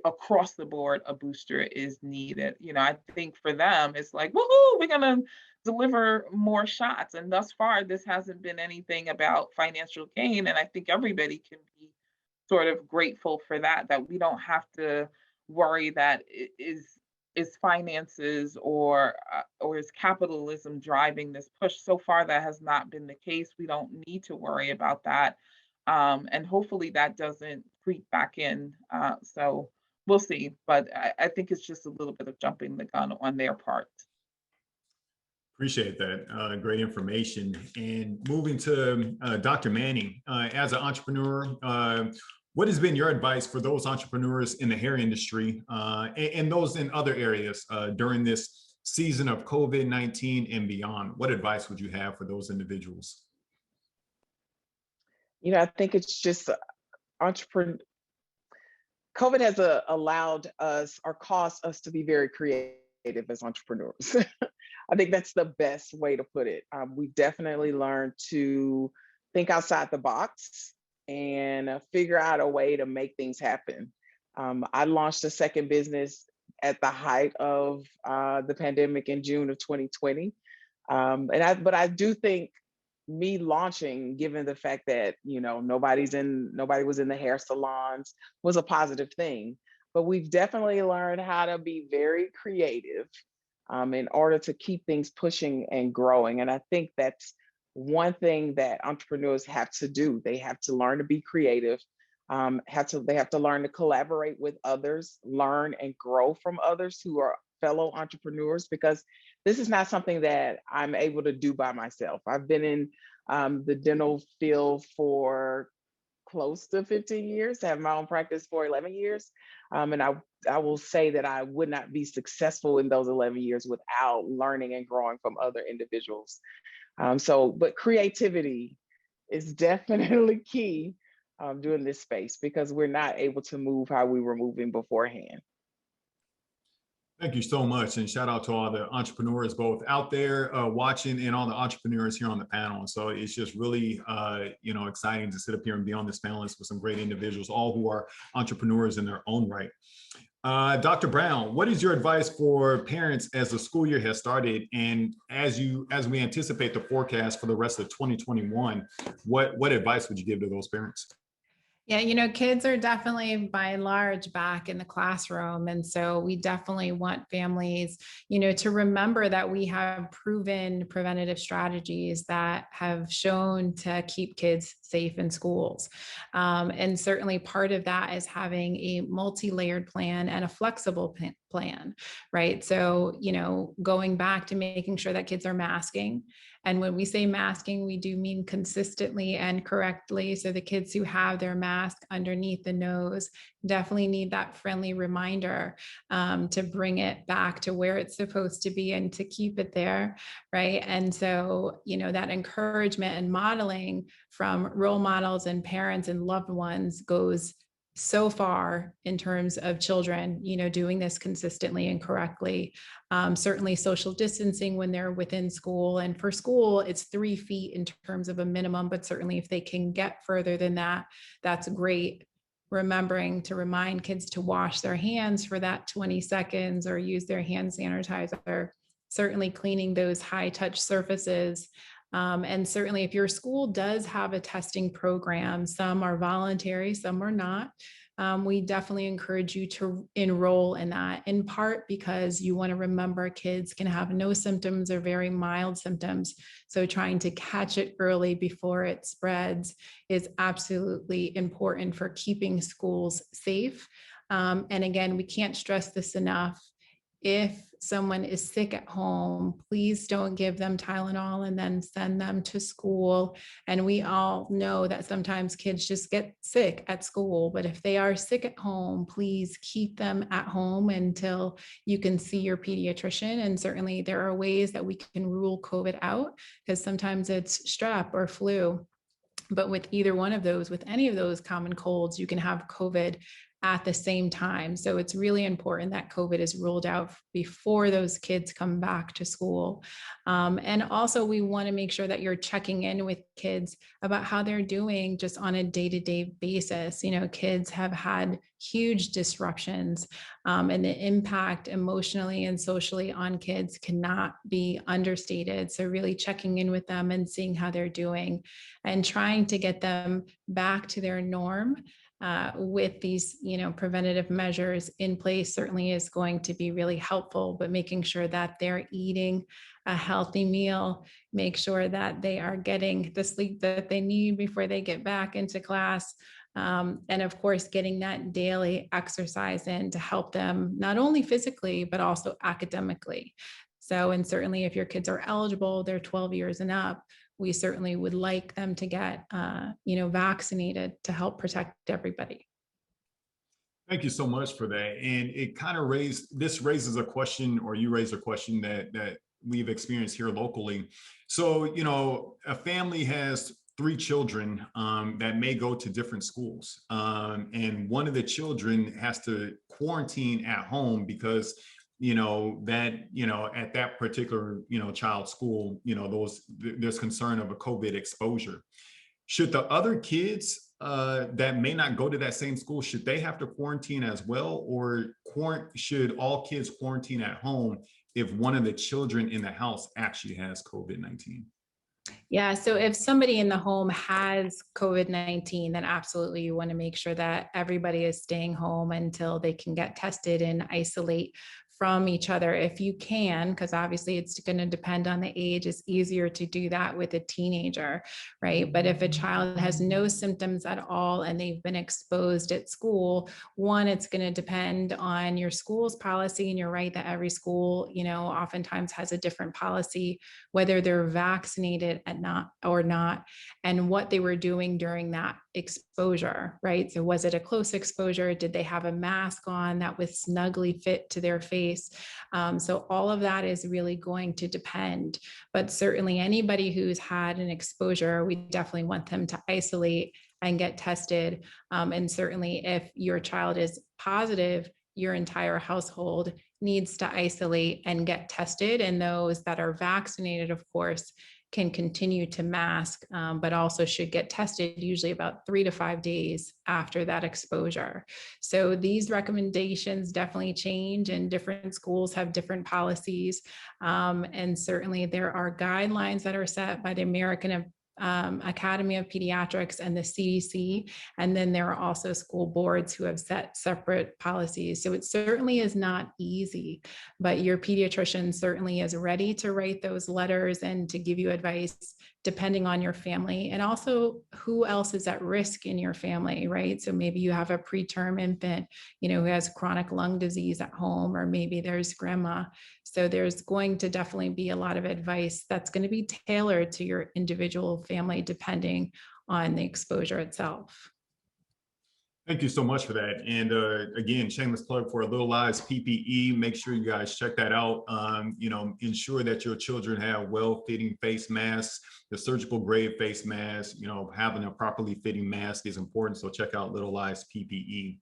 across the board a booster is needed. I think for them it's like, woohoo, we're gonna deliver more shots. And thus far, this hasn't been anything about financial gain. And I think everybody can be sort of grateful for that we don't have to worry that it is finances or is capitalism driving this push. So far, that has not been the case. We don't need to worry about that. And hopefully that doesn't creep back in. So we'll see. But I think it's just a little bit of jumping the gun on their part. Appreciate that. Great information. And moving to Dr. Manning, as an entrepreneur, what has been your advice for those entrepreneurs in the hair industry and those in other areas during this season of COVID-19 and beyond? What advice would you have for those individuals? I think it's just COVID has allowed us or caused us to be very creative as entrepreneurs. I think that's the best way to put it. We definitely learned to think outside the box and figure out a way to make things happen. I launched a second business at the height of the pandemic in June of 2020. But I do think me launching, given the fact that, you know, nobody was in the hair salons, was a positive thing. But we've definitely learned how to be very creative in order to keep things pushing and growing. And I think that's one thing that entrepreneurs have to do. They have to learn to be creative. They have to learn to collaborate with others, learn and grow from others who are fellow entrepreneurs, because this is not something that I'm able to do by myself. I've been in the dental field for close to 15 years, have my own practice for 11 years. And I will say that I would not be successful in those 11 years without learning and growing from other individuals. But creativity is definitely key during this space, because we're not able to move how we were moving beforehand. Thank you so much. And shout out to all the entrepreneurs both out there watching and all the entrepreneurs here on the panel. So it's just really, exciting to sit up here and be on this panel with some great individuals, all who are entrepreneurs in their own right. Dr. Brown, what is your advice for parents as the school year has started, and as we anticipate the forecast for the rest of 2021, what advice would you give to those parents? Yeah, kids are definitely by and large back in the classroom. And so we definitely want families, to remember that we have proven preventative strategies that have shown to keep kids safe in schools. And certainly part of that is having a multi-layered plan and a flexible plan, right? So, going back to making sure that kids are masking. And when we say masking, we do mean consistently and correctly. So the kids who have their mask underneath the nose definitely need that friendly reminder to bring it back to where it's supposed to be and to keep it there, right? And so, that encouragement and modeling from role models and parents and loved ones goes so far in terms of children, doing this consistently and correctly. Certainly social distancing when they're within school, and for school, it's 3 feet in terms of a minimum, but certainly if they can get further than that, that's great. Remembering to remind kids to wash their hands for that 20 seconds or use their hand sanitizer, certainly cleaning those high touch surfaces. And certainly if your school does have a testing program, some are voluntary, some are not, we definitely encourage you to enroll in that, in part because you want to remember kids can have no symptoms or very mild symptoms. So trying to catch it early before it spreads is absolutely important for keeping schools safe. And again, we can't stress this enough. If someone is sick at home, please don't give them Tylenol and then send them to school. And we all know that sometimes kids just get sick at school, but if they are sick at home, please keep them at home until you can see your pediatrician. And certainly there are ways that we can rule COVID out, because sometimes it's strep or flu. But with either one of those, with any of those common colds, you can have COVID at the same time. So it's really important that COVID is ruled out before those kids come back to school. And also we want to make sure that you're checking in with kids about how they're doing just on a day-to-day basis. Kids have had huge disruptions, and the impact emotionally and socially on kids cannot be understated. So really checking in with them and seeing how they're doing and trying to get them back to their norm with these, preventative measures in place certainly is going to be really helpful, but making sure that they're eating a healthy meal, make sure that they are getting the sleep that they need before they get back into class. And of course, getting that daily exercise in to help them not only physically, but also academically. So, and certainly if your kids are eligible, they're 12 years and up, we certainly would like them to get, vaccinated to help protect everybody. Thank you so much for that. And it kind of raises a question, or you raised a question that we've experienced here locally. So, a family has 3 children that may go to different schools. And one of the children has to quarantine at home because at that particular, child's school, there's concern of a COVID exposure. Should the other kids that may not go to that same school, should they have to quarantine as well? Or should all kids quarantine at home if one of the children in the house actually has COVID-19? Yeah, so if somebody in the home has COVID-19, then absolutely you want to make sure that everybody is staying home until they can get tested and isolate from each other if you can, because obviously it's going to depend on the age. It's easier to do that with a teenager, right? But if a child has no symptoms at all and they've been exposed at school, one, it's going to depend on your school's policy. And you're right that every school, oftentimes has a different policy, whether they're vaccinated or not, and what they were doing during that exposure, right? So was it a close exposure? Did they have a mask on that was snugly fit to their face? So all of that is really going to depend, but certainly anybody who's had an exposure, we definitely want them to isolate and get tested. And certainly if your child is positive, your entire household needs to isolate and get tested. And those that are vaccinated, of course, can continue to mask, but also should get tested usually about 3 to 5 days after that exposure. So these recommendations definitely change, and different schools have different policies. And certainly there are guidelines that are set by the American Academy of Pediatrics and the CDC. And then there are also school boards who have set separate policies. So it certainly is not easy, but your pediatrician certainly is ready to write those letters and to give you advice depending on your family, and also who else is at risk in your family, right? So maybe you have a preterm infant, who has chronic lung disease at home, or maybe there's grandma. So there's going to definitely be a lot of advice that's going to be tailored to your individual family depending on the exposure itself. Thank you so much for that. And again, shameless plug for Little Lies PPE. Make sure you guys check that out. Ensure that your children have well-fitting face masks, the surgical grade face mask. Having a properly fitting mask is important. So check out Little Lies PPE.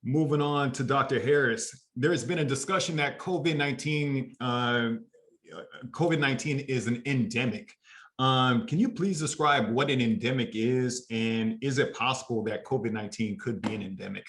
Moving on to Dr. Harris, there has been a discussion that COVID-19 is an endemic. Can you please describe what an endemic is, and is it possible that COVID-19 could be an endemic?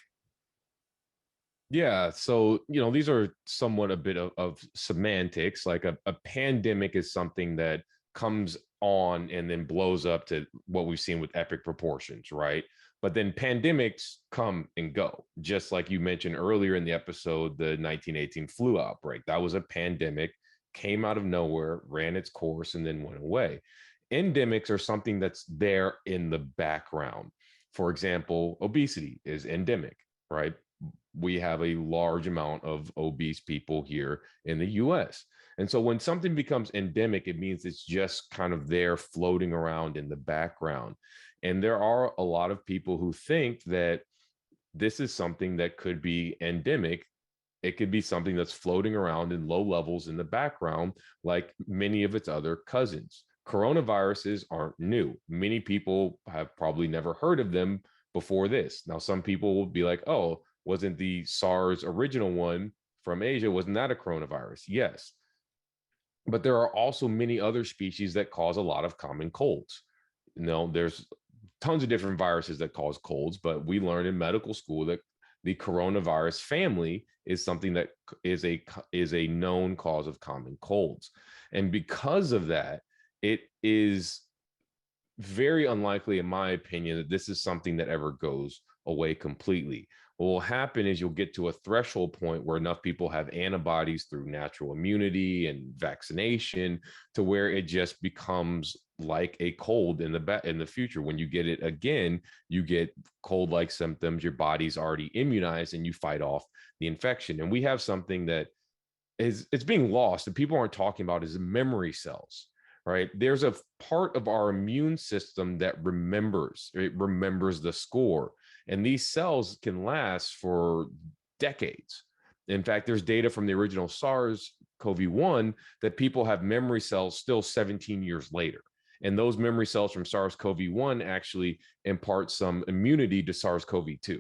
Yeah, so these are somewhat a bit of semantics. Like a pandemic is something that comes on and then blows up to what we've seen with epic proportions, right? But then pandemics come and go, just like you mentioned earlier in the episode, the 1918 flu outbreak. That was a pandemic, came out of nowhere, ran its course, and then went away. Endemics are something that's there in the background. For example, obesity is endemic, right? We have a large amount of obese people here in the US. And so when something becomes endemic, it means it's just kind of there floating around in the background. And there are a lot of people who think that this is something that could be endemic. It could be something that's floating around in low levels in the background, like many of its other cousins. Coronaviruses aren't new. Many people have probably never heard of them before this. Now, some people will be like, oh, wasn't the SARS original one from Asia, wasn't that a coronavirus? Yes. But there are also many other species that cause a lot of common colds. There's tons of different viruses that cause colds, but we learned in medical school that the coronavirus family is something that is a known cause of common colds. And because of that, it is very unlikely, in my opinion, that this is something that ever goes away completely. What will happen is you'll get to a threshold point where enough people have antibodies through natural immunity and vaccination to where it just becomes like a cold in the future. When you get it again, you get cold-like symptoms, your body's already immunized, and you fight off the infection. And we have something that it's being lost and people aren't talking about is memory cells, right? There's a part of our immune system that remembers the score. And these cells can last for decades. In fact, there's data from the original SARS-CoV-1 that people have memory cells still 17 years later. And those memory cells from SARS-CoV-1 actually impart some immunity to SARS-CoV-2,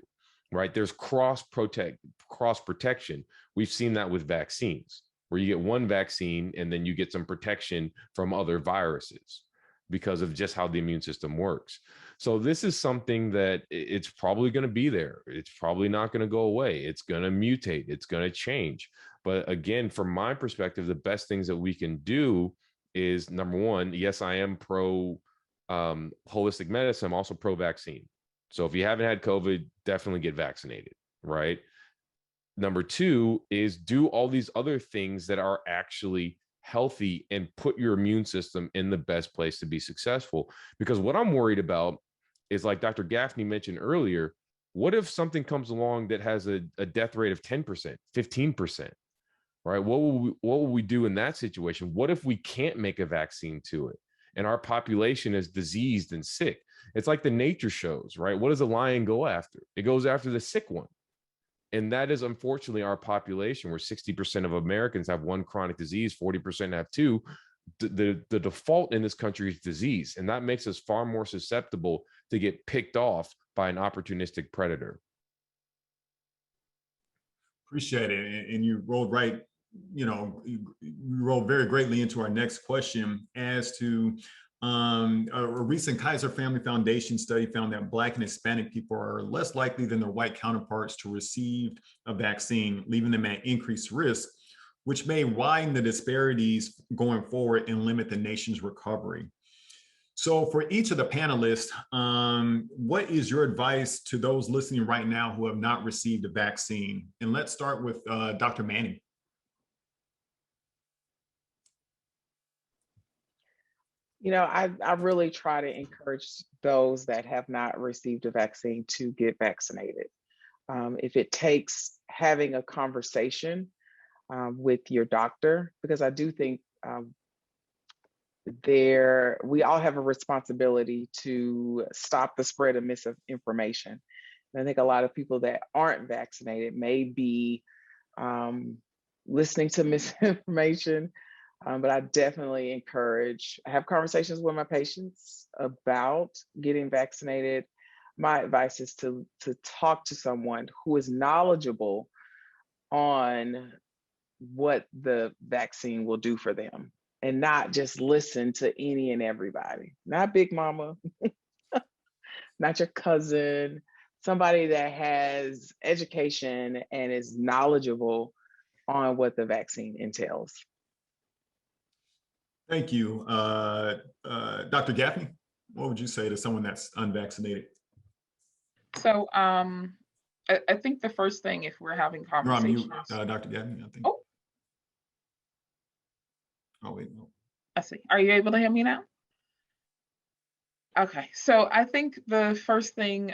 right? There's cross protection. We've seen that with vaccines, where you get one vaccine and then you get some protection from other viruses because of just how the immune system works. So this is something that it's probably going to be there. It's probably not going to go away. It's going to mutate. It's going to change. But again, from my perspective, the best things that we can do is number one, yes, I am pro holistic medicine. I'm also pro vaccine. So if you haven't had COVID, definitely get vaccinated, right? Number two is do all these other things that are actually healthy and put your immune system in the best place to be successful. Because what I'm worried about is, like Dr. Gaffney mentioned earlier, what if something comes along that has a death rate of 10%, 15%, right? What will we do in that situation? What if we can't make a vaccine to it and our population is diseased and sick? It's like the nature shows, right? What does a lion go after? It goes after the sick one. And that is unfortunately our population, where 60% of Americans have one chronic disease, 40% have two. The default in this country is disease, and that makes us far more susceptible to get picked off by an opportunistic predator. Appreciate it. And you rolled right, you rolled very greatly into our next question as to a recent Kaiser Family Foundation study found that Black and Hispanic people are less likely than their white counterparts to receive a vaccine, leaving them at increased risk, which may widen the disparities going forward and limit the nation's recovery. So for each of the panelists, what is your advice to those listening right now who have not received a vaccine? And let's start with Dr. Manning. I really try to encourage those that have not received a vaccine to get vaccinated. If it takes having a conversation with your doctor, because I do think we all have a responsibility to stop the spread of misinformation. And I think a lot of people that aren't vaccinated may be listening to misinformation. But I definitely have conversations with my patients about getting vaccinated. My advice is to talk to someone who is knowledgeable on what the vaccine will do for them, and not just listen to any and everybody. Not Big Mama, not your cousin, somebody that has education and is knowledgeable on what the vaccine entails. Thank you. Dr. Gaffney, what would you say to someone that's unvaccinated? So I think the first thing, if we're having conversations. You're on mute, Dr. Gaffney, I think. Oh, wait, no. I see. Are you able to hear me now? Okay, so I think the first thing,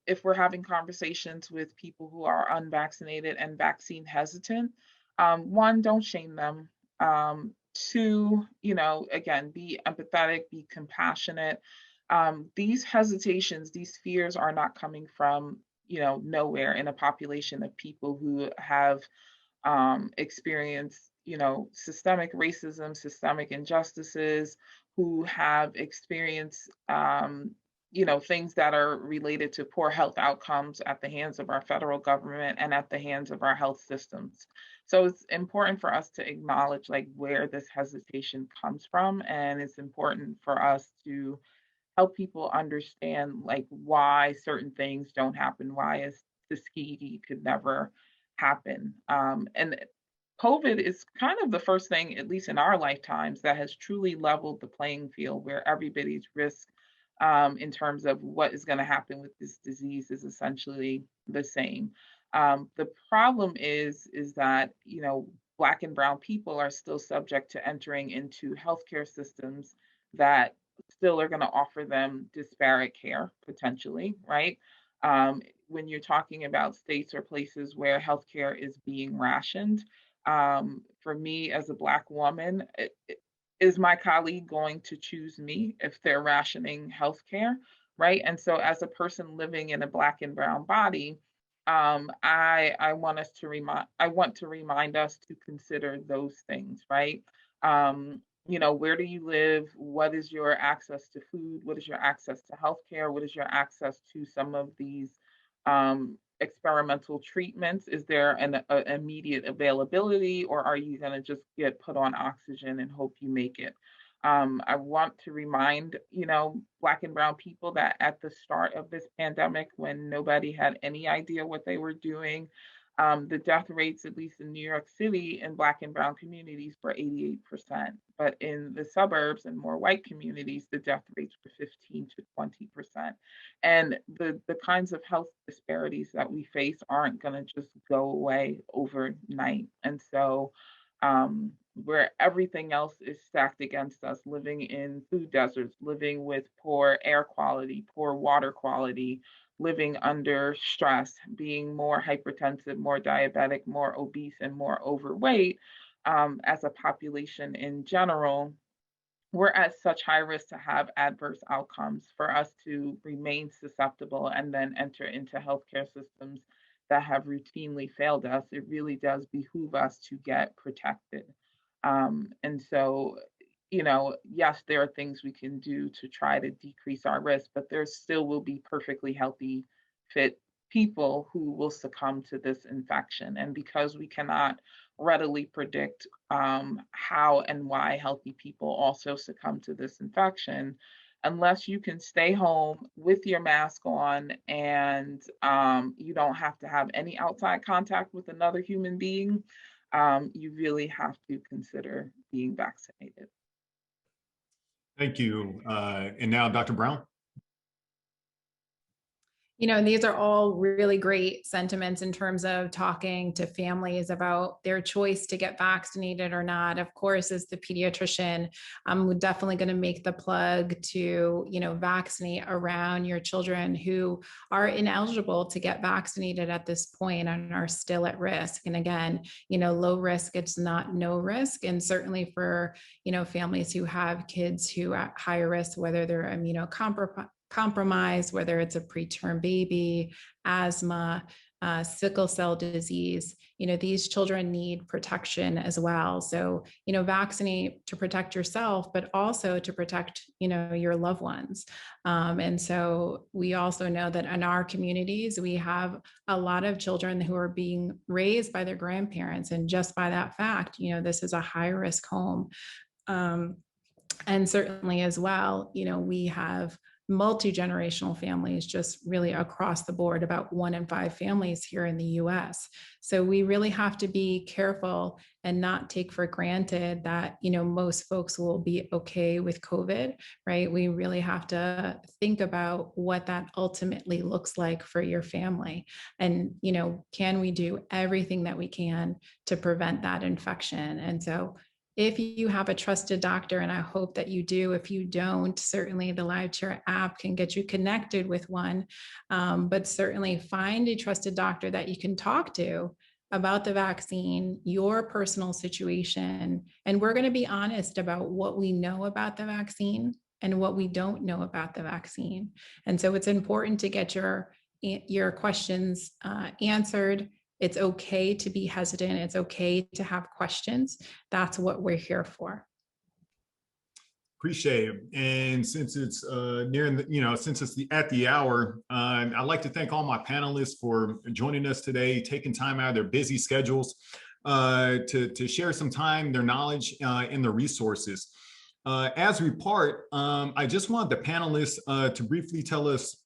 if we're having conversations with people who are unvaccinated and vaccine hesitant, one, don't shame them. Two, again, be empathetic, be compassionate. These hesitations, these fears are not coming from, nowhere in a population of people who have experienced, systemic racism, systemic injustices, who have experienced, things that are related to poor health outcomes at the hands of our federal government and at the hands of our health systems. So it's important for us to acknowledge where this hesitation comes from. And it's important for us to help people understand why certain things don't happen, why a Tuskegee could never happen. And COVID is kind of the first thing, at least in our lifetimes, that has truly leveled the playing field, where everybody's risk in terms of what is going to happen with this disease is essentially the same. The problem is that, Black and brown people are still subject to entering into healthcare systems that still are going to offer them disparate care, potentially, right? When you're talking about states or places where healthcare is being rationed, for me as a Black woman, is my colleague going to choose me if they're rationing healthcare, right? And so as a person living in a Black and brown body, I want to remind us to consider those things, right? Where do you live? What is your access to food? What is your access to healthcare? What is your access to some of these experimental treatments? Is there an immediate availability, or are you going to just get put on oxygen and hope you make it? I want to remind, Black and brown people that at the start of this pandemic, when nobody had any idea what they were doing, The death rates, at least in New York City, in Black and Brown communities were 88%. But in the suburbs and more white communities, the death rates were 15 to 20%. And the kinds of health disparities that we face aren't going to just go away overnight. And so, where everything else is stacked against us, living in food deserts, living with poor air quality, poor water quality, living under stress, being more hypertensive, more diabetic, more obese, and more overweight, as a population in general, we're at such high risk to have adverse outcomes, for us to remain susceptible and then enter into healthcare systems that have routinely failed us. It really does behoove us to get protected. And so, yes, there are things we can do to try to decrease our risk, but there still will be perfectly healthy, fit people who will succumb to this infection. And because we cannot readily predict how and why healthy people also succumb to this infection, unless you can stay home with your mask on and you don't have to have any outside contact with another human being, you really have to consider being vaccinated. Thank you. And now Dr. Brown. These are all really great sentiments in terms of talking to families about their choice to get vaccinated or not. Of course, as the pediatrician, I'm definitely going to make the plug to, vaccinate around your children who are ineligible to get vaccinated at this point and are still at risk. And again, low risk, it's not no risk. And certainly for, families who have kids who are at higher risk, whether they're immunocompromised, whether it's a preterm baby, asthma, sickle cell disease, these children need protection as well. So, vaccinate to protect yourself, but also to protect, your loved ones. And so we also know that in our communities, we have a lot of children who are being raised by their grandparents. And just by that fact, this is a high risk home. And certainly as well, we have multi-generational families just really across the board, about 1 in 5 families here in the US. So we really have to be careful and not take for granted that, most folks will be okay with COVID, right? We really have to think about what that ultimately looks like for your family. And, can we do everything that we can to prevent that infection? And so if you have a trusted doctor, and I hope that you do, if you don't, certainly the LiveChair app can get you connected with one, but certainly find a trusted doctor that you can talk to about the vaccine, your personal situation. And we're going to be honest about what we know about the vaccine and what we don't know about the vaccine. And so it's important to get your questions answered. It's okay to be hesitant. It's okay to have questions. That's what we're here for. Appreciate it. And since it's since it's at the hour, I'd like to thank all my panelists for joining us today, taking time out of their busy schedules to share some time, their knowledge, and their resources. As we part, I just want the panelists to briefly tell us,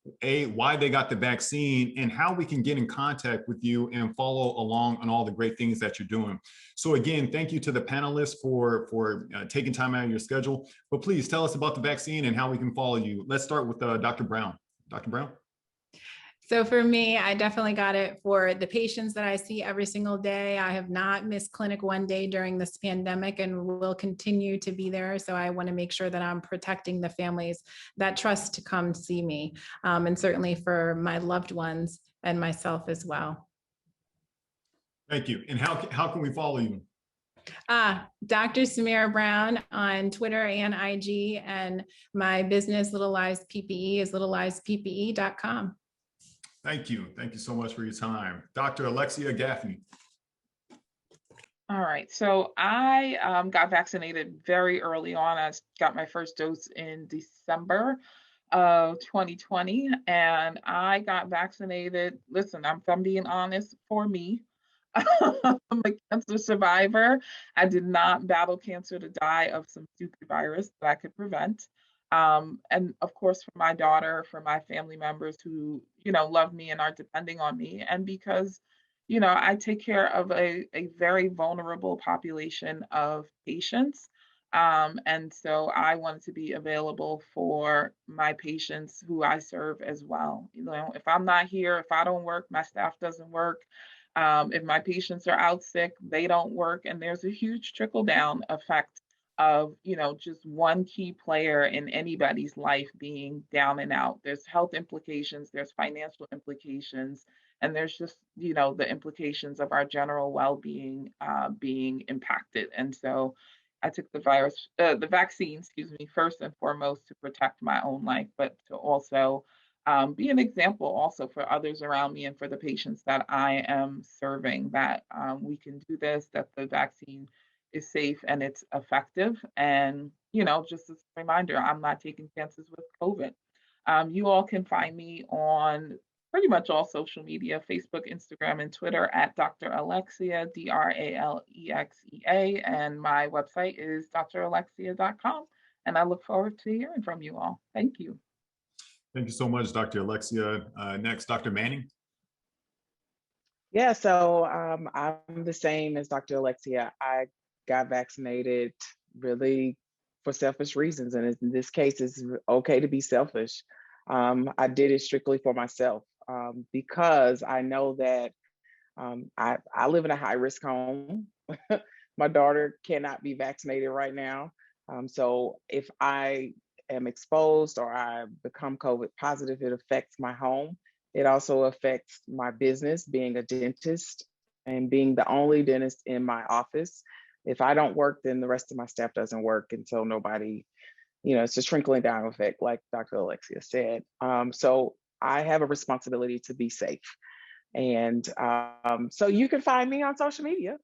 why they got the vaccine and how we can get in contact with you and follow along on all the great things that you're doing. So again, thank you to the panelists for taking time out of your schedule. But please tell us about the vaccine and how we can follow you. Let's start with Dr. Brown. Dr. Brown? So for me, I definitely got it for the patients that I see every single day. I have not missed clinic one day during this pandemic and will continue to be there. So I want to make sure that I'm protecting the families that trust to come see me, and certainly for my loved ones and myself as well. Thank you. And how can we follow you? Dr. Samira Brown on Twitter and IG, and my business, Little Lies PPE, is littleliesppe.com. Thank you. Thank you so much for your time. Dr. Alexea Gaffney. All right. So I got vaccinated very early on. I got my first dose in December of 2020. And I got vaccinated. Listen, if I'm being honest, for me. I'm a cancer survivor. I did not battle cancer to die of some stupid virus that I could prevent. And of course, for my daughter, for my family members who, love me and are depending on me, and because, I take care of a very vulnerable population of patients. And so I wanted to be available for my patients who I serve as well. If I'm not here, if I don't work, my staff doesn't work. If my patients are out sick, they don't work. And there's a huge trickle down effect of, just one key player in anybody's life being down and out. There's health implications, there's financial implications, and there's just, the implications of our general well-being being impacted. And so I took the vaccine, excuse me, first and foremost to protect my own life, but to also be an example also for others around me and for the patients that I am serving, that we can do this, that the vaccine is safe and it's effective. And, just as a reminder, I'm not taking chances with COVID. You all can find me on pretty much all social media, Facebook, Instagram, and Twitter at Dr. Alexea, DRALEXEA. And my website is dralexea.com. And I look forward to hearing from you all. Thank you. Thank you so much, Dr. Alexea. Next, Dr. Manning. Yeah, so I'm the same as Dr. Alexea. I got vaccinated really for selfish reasons. And in this case, it's okay to be selfish. I did it strictly for myself because I know that I live in a high-risk home. My daughter cannot be vaccinated right now. So if I am exposed or I become COVID positive, it affects my home. It also affects my business, being a dentist and being the only dentist in my office. If I don't work, then the rest of my staff doesn't work until nobody, it's a trickling down effect, like Dr. Alexea said. So I have a responsibility to be safe. And so you can find me on social media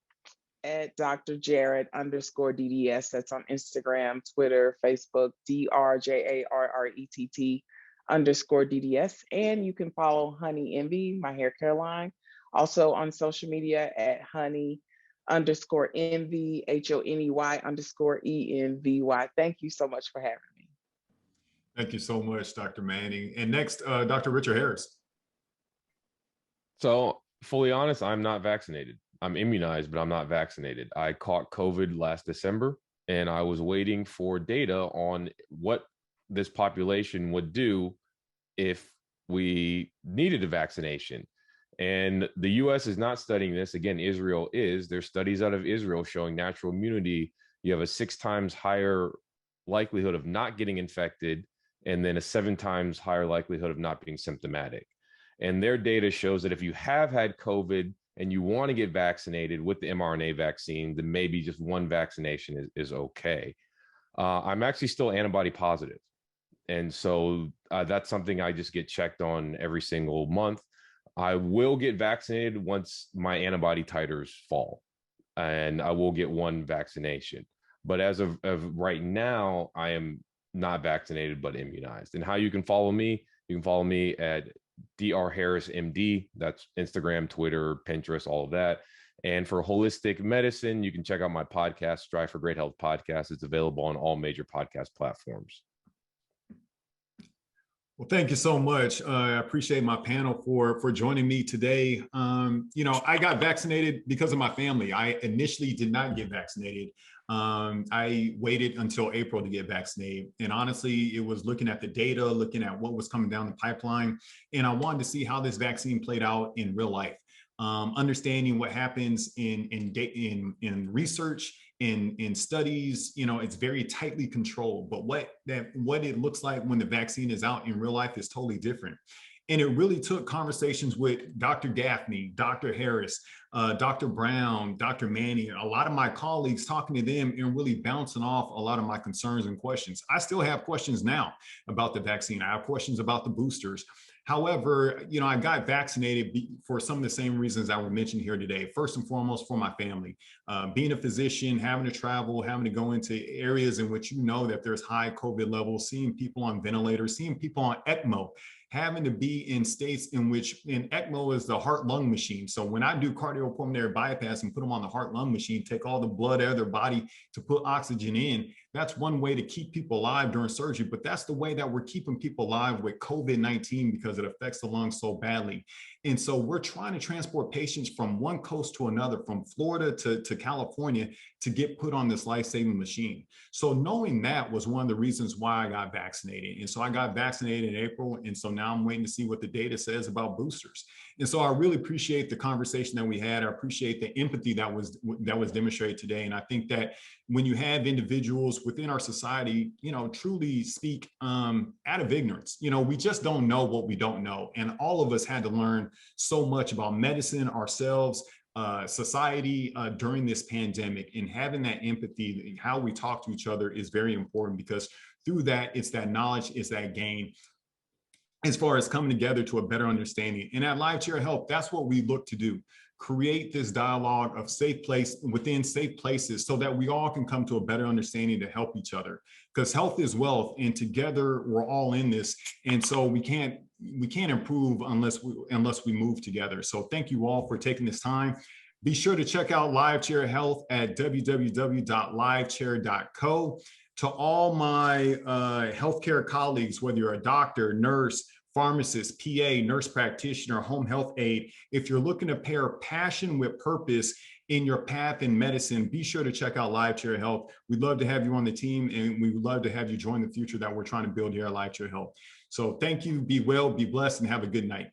at Dr. Jarrett _DDS. That's on Instagram, Twitter, Facebook, DRJARRETT _DDS. And you can follow Honey Envy, my hair care line, also on social media at Honey _Envy, HONEY _ENVY. Thank you so much for having me. Thank you so much, Dr. Manning. And next, Dr. Richard Harris. So, fully honest, I'm not vaccinated. I'm immunized, but I'm not vaccinated. I caught COVID last December, and I was waiting for data on what this population would do if we needed a vaccination. And the US is not studying this. Again, Israel is. There's studies out of Israel showing natural immunity. You have a 6 times higher likelihood of not getting infected, and then a 7 times higher likelihood of not being symptomatic. And their data shows that if you have had COVID and you want to get vaccinated with the mRNA vaccine, then maybe just one vaccination is okay. I'm actually still antibody positive. And so that's something I just get checked on every single month. I will get vaccinated once my antibody titers fall, and I will get one vaccination. But as of right now, I am not vaccinated, but immunized. And how you can follow me at Dr. Harris MD. That's Instagram, Twitter, Pinterest, all of that. And for holistic medicine, you can check out my podcast, Strive for Great Health Podcast. It's available on all major podcast platforms. Well, thank you so much. I appreciate my panel for joining me today. I got vaccinated because of my family. I initially did not get vaccinated. I waited until April to get vaccinated. And honestly, it was looking at the data, looking at what was coming down the pipeline. And I wanted to see how this vaccine played out in real life. Understanding what happens in research, in studies, it's very tightly controlled, but what it looks like when the vaccine is out in real life is totally different. And it really took conversations with Dr. Gaffney, Dr. Harris, Dr. Brown, Dr. Manning, a lot of my colleagues, talking to them and really bouncing off a lot of my concerns and questions. I still have questions now about the vaccine. I have questions about the boosters. However, I got vaccinated for some of the same reasons I will mention here today. First and foremost, for my family. Being a physician, having to travel, having to go into areas in which that there's high COVID levels, seeing people on ventilators, seeing people on ECMO, having to be in states in which ECMO is the heart-lung machine. So when I do cardiopulmonary bypass and put them on the heart-lung machine, take all the blood out of their body to put oxygen in, that's one way to keep people alive during surgery, but that's the way that we're keeping people alive with COVID-19 because it affects the lungs so badly. And so we're trying to transport patients from one coast to another, from Florida to California, to get put on this life-saving machine. So knowing that was one of the reasons why I got vaccinated. And so I got vaccinated in April. And so now I'm waiting to see what the data says about boosters. And so I really appreciate the conversation that we had. I appreciate the empathy that was demonstrated today. And I think that when you have individuals within our society, you know, truly speak out of ignorance, you know, we just don't know what we don't know. And all of us had to learn so much about medicine, ourselves, society during this pandemic, and having that empathy, how we talk to each other is very important, because through that, it's that knowledge, it's that gain as far as coming together to a better understanding. And at Live Chair Health, that's what we look to do. Create this dialogue of safe place within safe places so that we all can come to a better understanding to help each other, because health is wealth, and together we're all in this. And so we can't improve unless we move together. So thank you all for taking this time. Be sure to check out Live Chair Health at www.livechair.co. To all my healthcare colleagues, whether you're a doctor, nurse, pharmacist, PA, nurse practitioner, home health aide, if you're looking to pair passion with purpose in your path in medicine, be sure to check out Live Chair Health. We'd love to have you on the team, and we would love to have you join the future that we're trying to build here at Live Chair Health. So thank you, be well, be blessed, and have a good night.